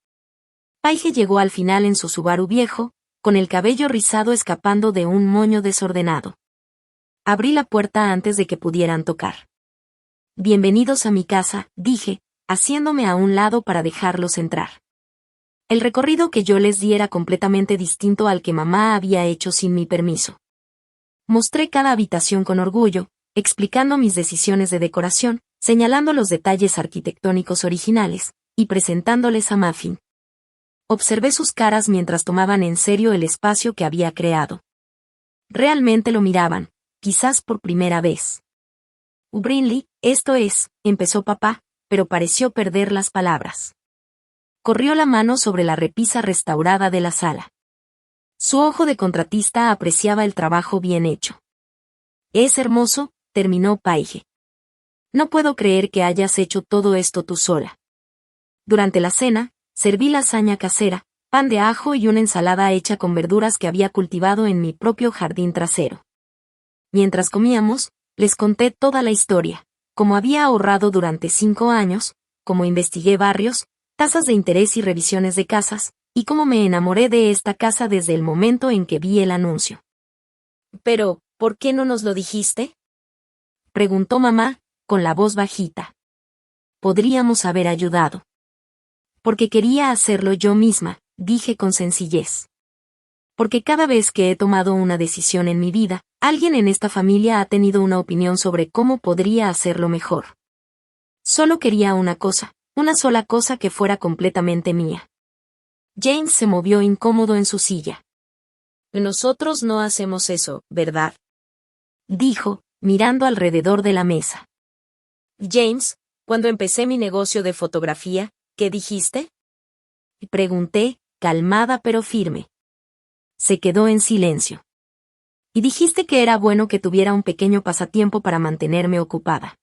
Paige llegó al final en su Subaru viejo, con el cabello rizado escapando de un moño desordenado. Abrí la puerta antes de que pudieran tocar. Bienvenidos a mi casa, dije, haciéndome a un lado para dejarlos entrar. El recorrido que yo les di era completamente distinto al que mamá había hecho sin mi permiso. Mostré cada habitación con orgullo, explicando mis decisiones de decoración, señalando los detalles arquitectónicos originales, y presentándoles a Muffin. Observé sus caras mientras tomaban en serio el espacio que había creado. Realmente lo miraban, quizás por primera vez. Brinley, esto es, empezó papá, pero pareció perder las palabras. Corrió la mano sobre la repisa restaurada de la sala. Su ojo de contratista apreciaba el trabajo bien hecho. Es hermoso, terminó Paige. No puedo creer que hayas hecho todo esto tú sola. Durante la cena, serví lasaña casera, pan de ajo y una ensalada hecha con verduras que había cultivado en mi propio jardín trasero. Mientras comíamos, les conté toda la historia, cómo había ahorrado durante 5 años, cómo investigué barrios, tasas de interés y revisiones de casas, y cómo me enamoré de esta casa desde el momento en que vi el anuncio. Pero, ¿por qué no nos lo dijiste?, preguntó mamá, con la voz bajita. Podríamos haber ayudado. Porque quería hacerlo yo misma, dije con sencillez. Porque cada vez que he tomado una decisión en mi vida, alguien en esta familia ha tenido una opinión sobre cómo podría hacerlo mejor. Solo quería una cosa, una sola cosa que fuera completamente mía. James se movió incómodo en su silla. Nosotros no hacemos eso, ¿verdad?, dijo, mirando alrededor de la mesa. James, cuando empecé mi negocio de fotografía, ¿qué dijiste?, pregunté, calmada pero firme. Se quedó en silencio. Y dijiste que era bueno que tuviera un pequeño pasatiempo para mantenerme ocupada.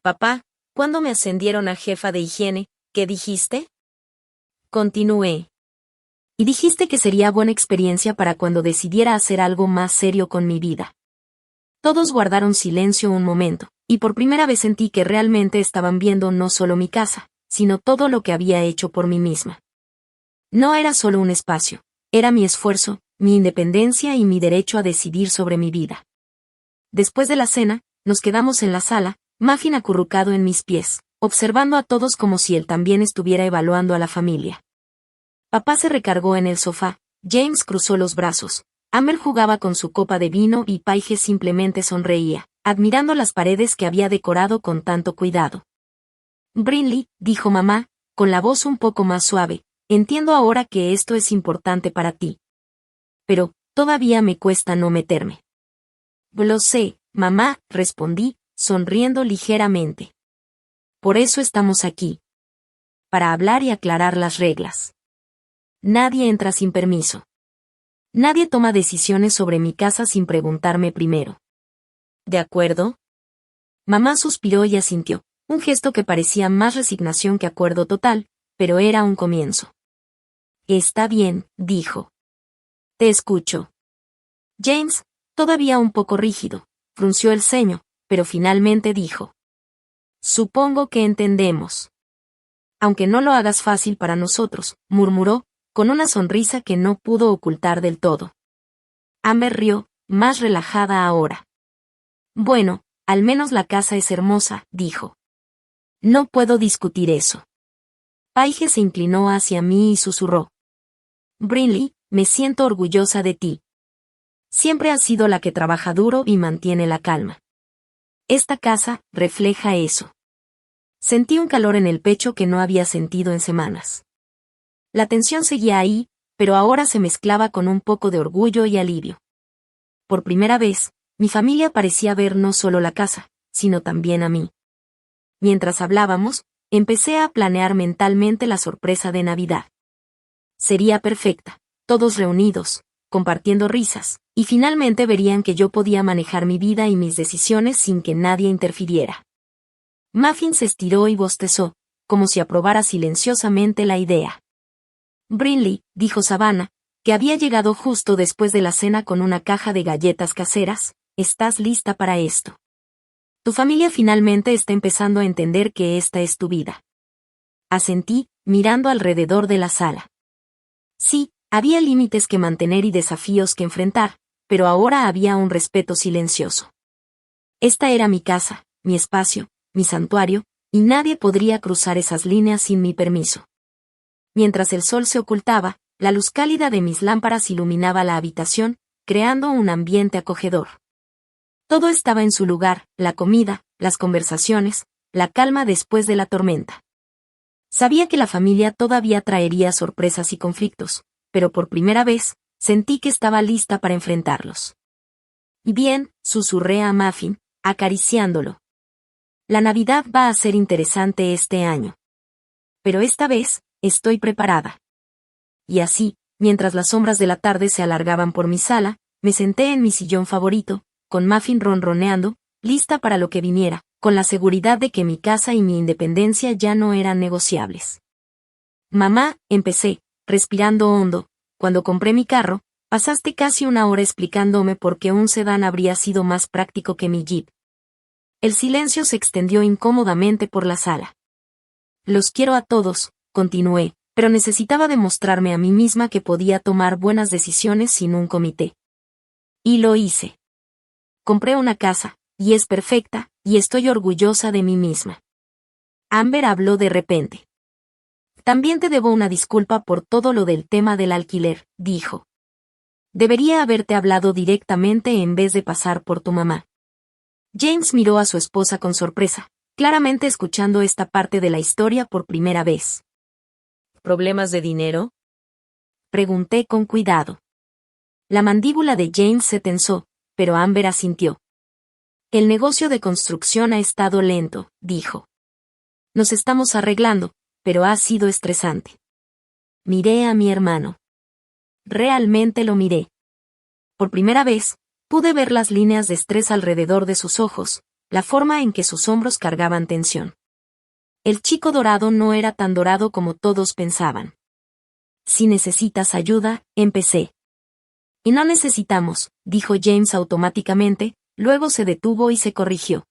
Papá, ¿cuándo me ascendieron a jefa de higiene, qué dijiste?, continué. Y dijiste que sería buena experiencia para cuando decidiera hacer algo más serio con mi vida. Todos guardaron silencio un momento, y por primera vez sentí que realmente estaban viendo no solo mi casa, sino todo lo que había hecho por mí misma. No era solo un espacio, era mi esfuerzo, mi independencia y mi derecho a decidir sobre mi vida. Después de la cena, nos quedamos en la sala, Muffin acurrucado en mis pies, observando a todos como si él también estuviera evaluando a la familia. Papá se recargó en el sofá, James cruzó los brazos, Amber jugaba con su copa de vino y Paige simplemente sonreía, admirando las paredes que había decorado con tanto cuidado. Brinley, dijo mamá, con la voz un poco más suave, entiendo ahora que esto es importante para ti. Pero, todavía me cuesta no meterme. Lo sé, mamá, respondí, sonriendo ligeramente. Por eso estamos aquí. Para hablar y aclarar las reglas. Nadie entra sin permiso. Nadie toma decisiones sobre mi casa sin preguntarme primero. ¿De acuerdo? Mamá suspiró y asintió, un gesto que parecía más resignación que acuerdo total, pero era un comienzo. Está bien, dijo. Te escucho. James, todavía un poco rígido, frunció el ceño, pero finalmente dijo. Supongo que entendemos. Aunque no lo hagas fácil para nosotros, murmuró, con una sonrisa que no pudo ocultar del todo. Amber rió, más relajada ahora. Bueno, al menos la casa es hermosa, dijo. No puedo discutir eso. Paige se inclinó hacia mí y susurró. Brinley, me siento orgullosa de ti. Siempre has sido la que trabaja duro y mantiene la calma. Esta casa refleja eso. Sentí un calor en el pecho que no había sentido en semanas. La tensión seguía ahí, pero ahora se mezclaba con un poco de orgullo y alivio. Por primera vez, mi familia parecía ver no solo la casa, sino también a mí. Mientras hablábamos, empecé a planear mentalmente la sorpresa de Navidad. Sería perfecta, todos reunidos, compartiendo risas, y finalmente verían que yo podía manejar mi vida y mis decisiones sin que nadie interfiriera. Muffin se estiró y bostezó, como si aprobara silenciosamente la idea. Brinley, dijo Savannah, que había llegado justo después de la cena con una caja de galletas caseras, ¿estás lista para esto? Tu familia finalmente está empezando a entender que esta es tu vida. Asentí, mirando alrededor de la sala. Sí, había límites que mantener y desafíos que enfrentar, pero ahora había un respeto silencioso. Esta era mi casa, mi espacio, mi santuario, y nadie podría cruzar esas líneas sin mi permiso. Mientras el sol se ocultaba, la luz cálida de mis lámparas iluminaba la habitación, creando un ambiente acogedor. Todo estaba en su lugar, la comida, las conversaciones, la calma después de la tormenta. Sabía que la familia todavía traería sorpresas y conflictos, pero por primera vez, sentí que estaba lista para enfrentarlos. Bien, susurré a Muffin, acariciándolo. La Navidad va a ser interesante este año. Pero esta vez, estoy preparada. Y así, mientras las sombras de la tarde se alargaban por mi sala, me senté en mi sillón favorito, con Muffin ronroneando, lista para lo que viniera, con la seguridad de que mi casa y mi independencia ya no eran negociables. Mamá, empecé, respirando hondo, cuando compré mi carro, pasaste casi una hora explicándome por qué un sedán habría sido más práctico que mi Jeep. El silencio se extendió incómodamente por la sala. Los quiero a todos, continué, pero necesitaba demostrarme a mí misma que podía tomar buenas decisiones sin un comité. Y lo hice. Compré una casa, y es perfecta, y estoy orgullosa de mí misma. Amber habló de repente. También te debo una disculpa por todo lo del tema del alquiler, dijo. Debería haberte hablado directamente en vez de pasar por tu mamá. James miró a su esposa con sorpresa, claramente escuchando esta parte de la historia por primera vez. ¿Problemas de dinero? Pregunté con cuidado. La mandíbula de James se tensó, pero Amber asintió. El negocio de construcción ha estado lento, dijo. Nos estamos arreglando, pero ha sido estresante. Miré a mi hermano. Realmente lo miré. Por primera vez, pude ver las líneas de estrés alrededor de sus ojos, la forma en que sus hombros cargaban tensión. El chico dorado no era tan dorado como todos pensaban. Si necesitas ayuda, empecé. Y no necesitamos, dijo James automáticamente, luego se detuvo y se corrigió.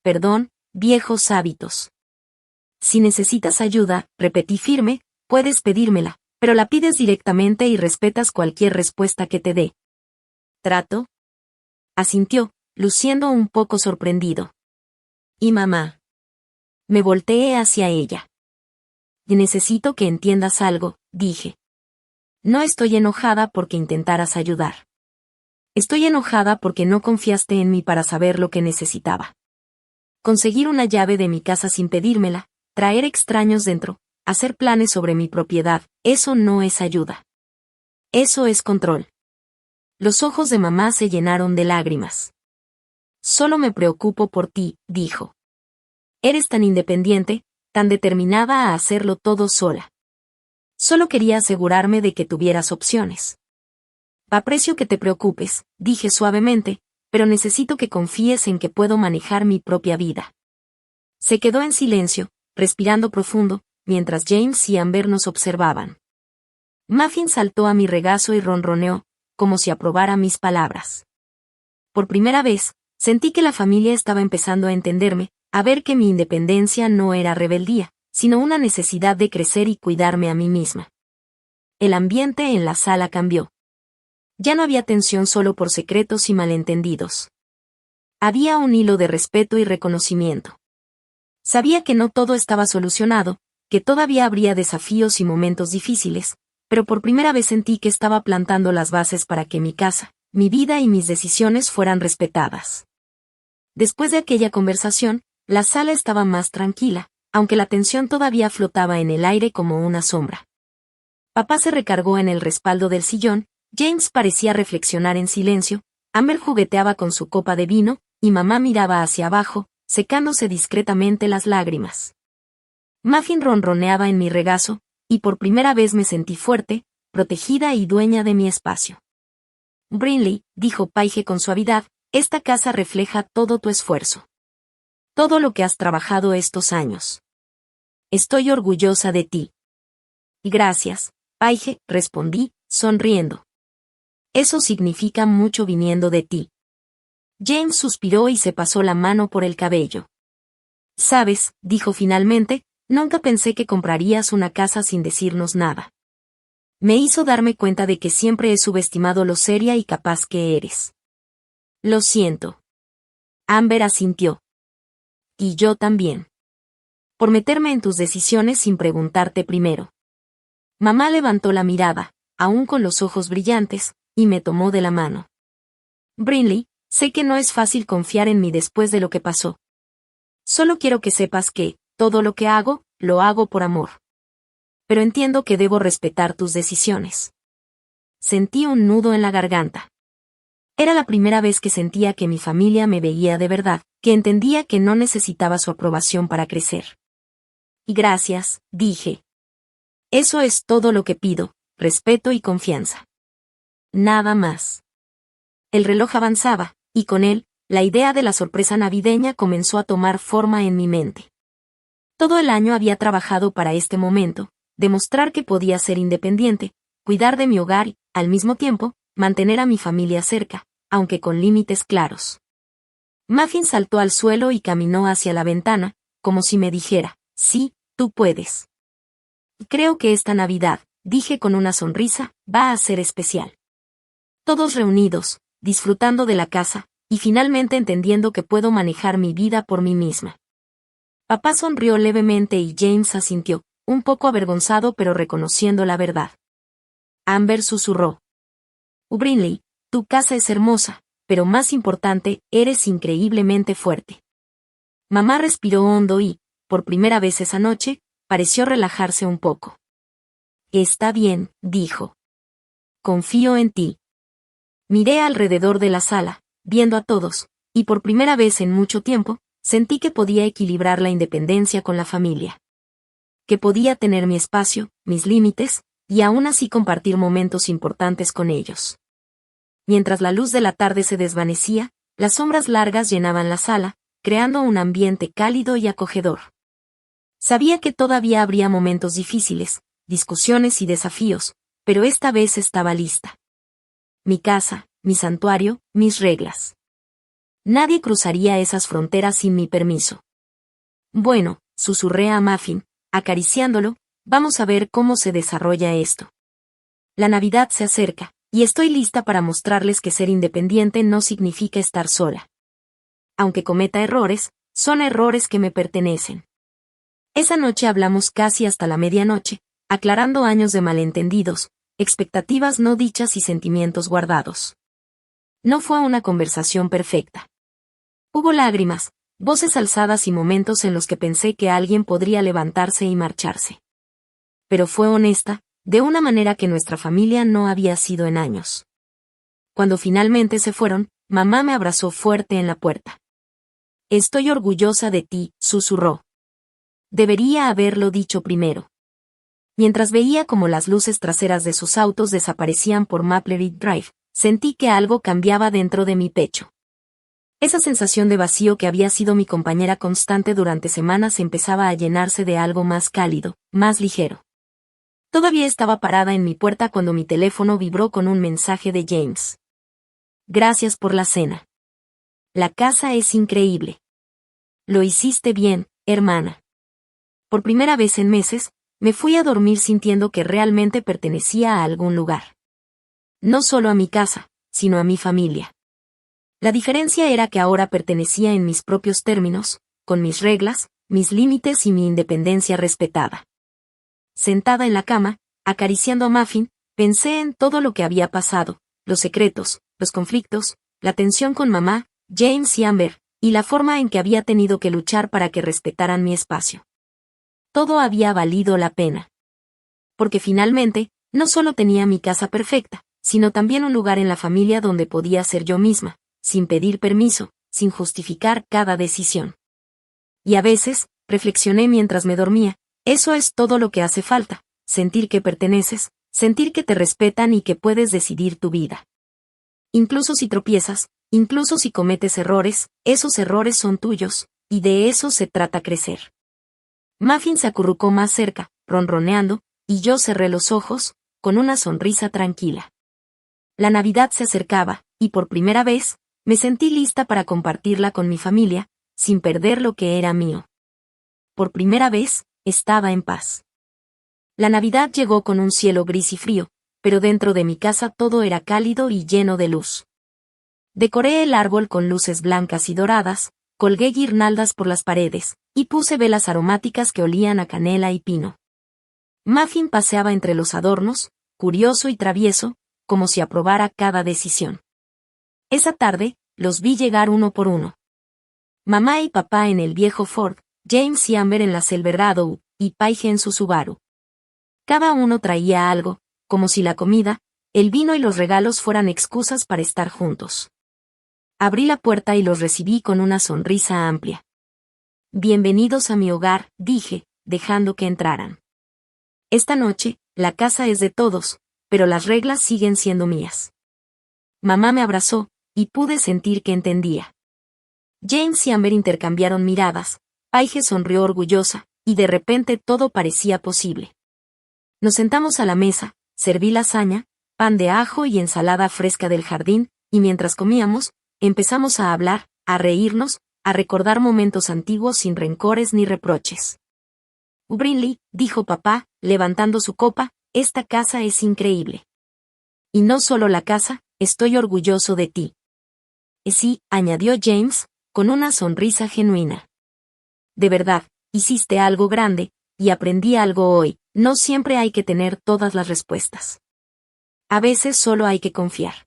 Perdón, viejos hábitos. Si necesitas ayuda, repetí firme, puedes pedírmela, pero la pides directamente y respetas cualquier respuesta que te dé. ¿Trato? Asintió, luciendo un poco sorprendido. ¿Y mamá? Me volteé hacia ella. Necesito que entiendas algo, dije. No estoy enojada porque intentaras ayudar. Estoy enojada porque no confiaste en mí para saber lo que necesitaba. Conseguir una llave de mi casa sin pedírmela, traer extraños dentro, hacer planes sobre mi propiedad, eso no es ayuda. Eso es control. Los ojos de mamá se llenaron de lágrimas. Solo me preocupo por ti, dijo. Eres tan independiente, tan determinada a hacerlo todo sola. Solo quería asegurarme de que tuvieras opciones. Aprecio que te preocupes, dije suavemente, pero necesito que confíes en que puedo manejar mi propia vida. Se quedó en silencio, respirando profundo, mientras James y Amber nos observaban. Muffin saltó a mi regazo y ronroneó, como si aprobara mis palabras. Por primera vez, sentí que la familia estaba empezando a entenderme, a ver que mi independencia no era rebeldía, sino una necesidad de crecer y cuidarme a mí misma. El ambiente en la sala cambió. Ya no había tensión solo por secretos y malentendidos. Había un hilo de respeto y reconocimiento. Sabía que no todo estaba solucionado, que todavía habría desafíos y momentos difíciles, pero por primera vez sentí que estaba plantando las bases para que mi casa, mi vida y mis decisiones fueran respetadas. Después de aquella conversación, la sala estaba más tranquila, aunque la tensión todavía flotaba en el aire como una sombra. Papá se recargó en el respaldo del sillón, James parecía reflexionar en silencio, Amber jugueteaba con su copa de vino, y mamá miraba hacia abajo, secándose discretamente las lágrimas. Muffin ronroneaba en mi regazo, y por primera vez me sentí fuerte, protegida y dueña de mi espacio. Brinley, dijo Paige con suavidad, esta casa refleja todo tu esfuerzo. Todo lo que has trabajado estos años. Estoy orgullosa de ti. Gracias, Paige, respondí, sonriendo. Eso significa mucho viniendo de ti. James suspiró y se pasó la mano por el cabello. Sabes, dijo finalmente, nunca pensé que comprarías una casa sin decirnos nada. Me hizo darme cuenta de que siempre he subestimado lo seria y capaz que eres. Lo siento. Amber asintió. Y yo también. Por meterme en tus decisiones sin preguntarte primero. Mamá levantó la mirada, aún con los ojos brillantes, y me tomó de la mano. Brinley, sé que no es fácil confiar en mí después de lo que pasó. Solo quiero que sepas que, todo lo que hago, lo hago por amor. Pero entiendo que debo respetar tus decisiones. Sentí un nudo en la garganta. Era la primera vez que sentía que mi familia me veía de verdad, que entendía que no necesitaba su aprobación para crecer. Y gracias, dije. Eso es todo lo que pido, respeto y confianza. Nada más. El reloj avanzaba, y con él, la idea de la sorpresa navideña comenzó a tomar forma en mi mente. Todo el año había trabajado para este momento, demostrar que podía ser independiente, cuidar de mi hogar y, al mismo tiempo, mantener a mi familia cerca, aunque con límites claros. Muffin saltó al suelo y caminó hacia la ventana, como si me dijera, sí, tú puedes. Creo que esta Navidad, dije con una sonrisa, va a ser especial. Todos reunidos, disfrutando de la casa, y finalmente entendiendo que puedo manejar mi vida por mí misma. Papá sonrió levemente y James asintió, un poco avergonzado pero reconociendo la verdad. Amber susurró. Brinley, tu casa es hermosa, pero más importante, eres increíblemente fuerte. Mamá respiró hondo y, por primera vez esa noche, pareció relajarse un poco. Está bien, dijo. Confío en ti. Miré alrededor de la sala, viendo a todos, y por primera vez en mucho tiempo, sentí que podía equilibrar la independencia con la familia. Que podía tener mi espacio, mis límites, y aún así compartir momentos importantes con ellos. Mientras la luz de la tarde se desvanecía, las sombras largas llenaban la sala, creando un ambiente cálido y acogedor. Sabía que todavía habría momentos difíciles, discusiones y desafíos, pero esta vez estaba lista. Mi casa, mi santuario, mis reglas. Nadie cruzaría esas fronteras sin mi permiso. Bueno, susurré a Muffin, acariciándolo, vamos a ver cómo se desarrolla esto. La Navidad se acerca, y estoy lista para mostrarles que ser independiente no significa estar sola. Aunque cometa errores, son errores que me pertenecen. Esa noche hablamos casi hasta la medianoche, aclarando años de malentendidos, expectativas no dichas y sentimientos guardados. No fue una conversación perfecta. Hubo lágrimas, voces alzadas y momentos en los que pensé que alguien podría levantarse y marcharse. Pero fue honesta, de una manera que nuestra familia no había sido en años. Cuando finalmente se fueron, mamá me abrazó fuerte en la puerta. Estoy orgullosa de ti, susurró. Debería haberlo dicho primero. Mientras veía cómo las luces traseras de sus autos desaparecían por Maple Ridge Drive, sentí que algo cambiaba dentro de mi pecho. Esa sensación de vacío que había sido mi compañera constante durante semanas empezaba a llenarse de algo más cálido, más ligero. Todavía estaba parada en mi puerta cuando mi teléfono vibró con un mensaje de James. Gracias por la cena. La casa es increíble. Lo hiciste bien, hermana. Por primera vez en meses, me fui a dormir sintiendo que realmente pertenecía a algún lugar. No solo a mi casa, sino a mi familia. La diferencia era que ahora pertenecía en mis propios términos, con mis reglas, mis límites y mi independencia respetada. Sentada en la cama, acariciando a Muffin, pensé en todo lo que había pasado, los secretos, los conflictos, la tensión con mamá, James y Amber, y la forma en que había tenido que luchar para que respetaran mi espacio. Todo había valido la pena. Porque finalmente, no solo tenía mi casa perfecta, sino también un lugar en la familia donde podía ser yo misma, sin pedir permiso, sin justificar cada decisión. Y a veces, reflexioné mientras me dormía, eso es todo lo que hace falta, sentir que perteneces, sentir que te respetan y que puedes decidir tu vida. Incluso si tropiezas, incluso si cometes errores, esos errores son tuyos, y de eso se trata crecer. Muffin se acurrucó más cerca, ronroneando, y yo cerré los ojos, con una sonrisa tranquila. La Navidad se acercaba, y por primera vez, me sentí lista para compartirla con mi familia, sin perder lo que era mío. Por primera vez, estaba en paz. La Navidad llegó con un cielo gris y frío, pero dentro de mi casa todo era cálido y lleno de luz. Decoré el árbol con luces blancas y doradas, colgué guirnaldas por las paredes, y puse velas aromáticas que olían a canela y pino. Muffin paseaba entre los adornos, curioso y travieso, como si aprobara cada decisión. Esa tarde, los vi llegar uno por uno. Mamá y papá en el viejo Ford, James y Amber en la Silverado, y Paige en su Subaru. Cada uno traía algo, como si la comida, el vino y los regalos fueran excusas para estar juntos. Abrí la puerta y los recibí con una sonrisa amplia. Bienvenidos a mi hogar, dije, dejando que entraran. Esta noche, la casa es de todos, pero las reglas siguen siendo mías. Mamá me abrazó, y pude sentir que entendía. James y Amber intercambiaron miradas, Paige sonrió orgullosa, y de repente todo parecía posible. Nos sentamos a la mesa, serví lasaña, pan de ajo y ensalada fresca del jardín, y mientras comíamos, empezamos a hablar, a reírnos, a recordar momentos antiguos sin rencores ni reproches. Brinley, dijo papá, levantando su copa, esta casa es increíble. Y no solo la casa, estoy orgulloso de ti. Sí, añadió James, con una sonrisa genuina. De verdad, hiciste algo grande, y aprendí algo hoy, no siempre hay que tener todas las respuestas. A veces solo hay que confiar.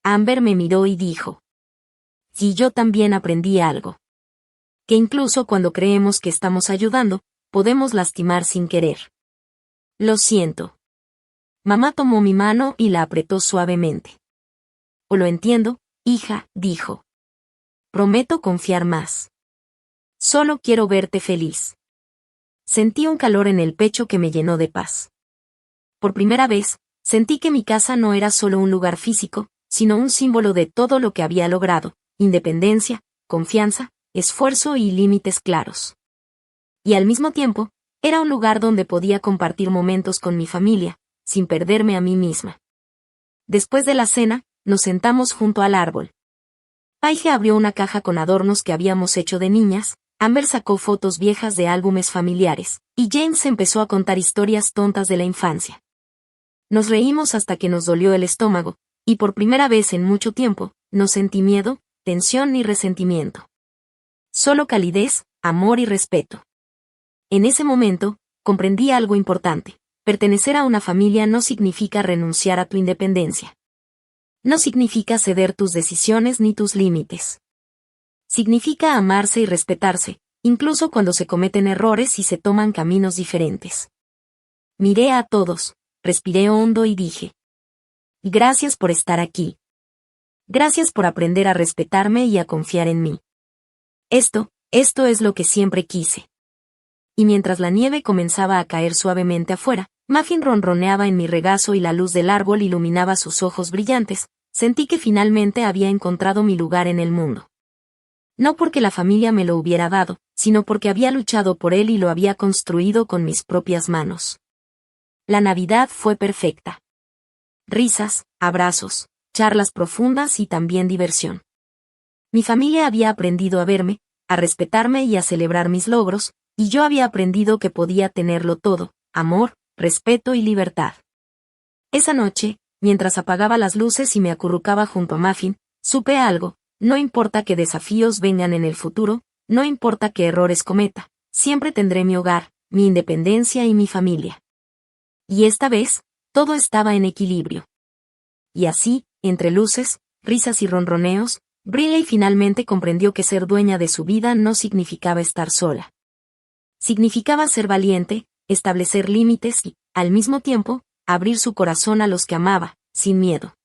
Amber me miró y dijo. Y yo también aprendí algo. Que incluso cuando creemos que estamos ayudando, podemos lastimar sin querer. Lo siento. Mamá tomó mi mano y la apretó suavemente. O lo entiendo, hija, dijo. Prometo confiar más. Solo quiero verte feliz. Sentí un calor en el pecho que me llenó de paz. Por primera vez, sentí que mi casa no era solo un lugar físico, sino un símbolo de todo lo que había logrado, independencia, confianza, esfuerzo y límites claros. Y al mismo tiempo, era un lugar donde podía compartir momentos con mi familia, sin perderme a mí misma. Después de la cena, nos sentamos junto al árbol. Paige abrió una caja con adornos que habíamos hecho de niñas, Amber sacó fotos viejas de álbumes familiares, y James empezó a contar historias tontas de la infancia. Nos reímos hasta que nos dolió el estómago, y por primera vez en mucho tiempo, no sentí miedo, tensión ni resentimiento. Solo calidez, amor y respeto. En ese momento, comprendí algo importante. Pertenecer a una familia no significa renunciar a tu independencia. No significa ceder tus decisiones ni tus límites. Significa amarse y respetarse, incluso cuando se cometen errores y se toman caminos diferentes. Miré a todos, respiré hondo y dije. Gracias por estar aquí. Gracias por aprender a respetarme y a confiar en mí. Esto es lo que siempre quise. Y mientras la nieve comenzaba a caer suavemente afuera, Muffin ronroneaba en mi regazo y la luz del árbol iluminaba sus ojos brillantes, sentí que finalmente había encontrado mi lugar en el mundo. No porque la familia me lo hubiera dado, sino porque había luchado por él y lo había construido con mis propias manos. La Navidad fue perfecta. Risas, abrazos, charlas profundas y también diversión. Mi familia había aprendido a verme, a respetarme y a celebrar mis logros, y yo había aprendido que podía tenerlo todo: amor, respeto y libertad. Esa noche, mientras apagaba las luces y me acurrucaba junto a Muffin, supe algo: no importa qué desafíos vengan en el futuro, no importa qué errores cometa, siempre tendré mi hogar, mi independencia y mi familia. Y esta vez, todo estaba en equilibrio. Y así, entre luces, risas y ronroneos, Briley finalmente comprendió que ser dueña de su vida no significaba estar sola. Significaba ser valiente, establecer límites y, al mismo tiempo, abrir su corazón a los que amaba, sin miedo.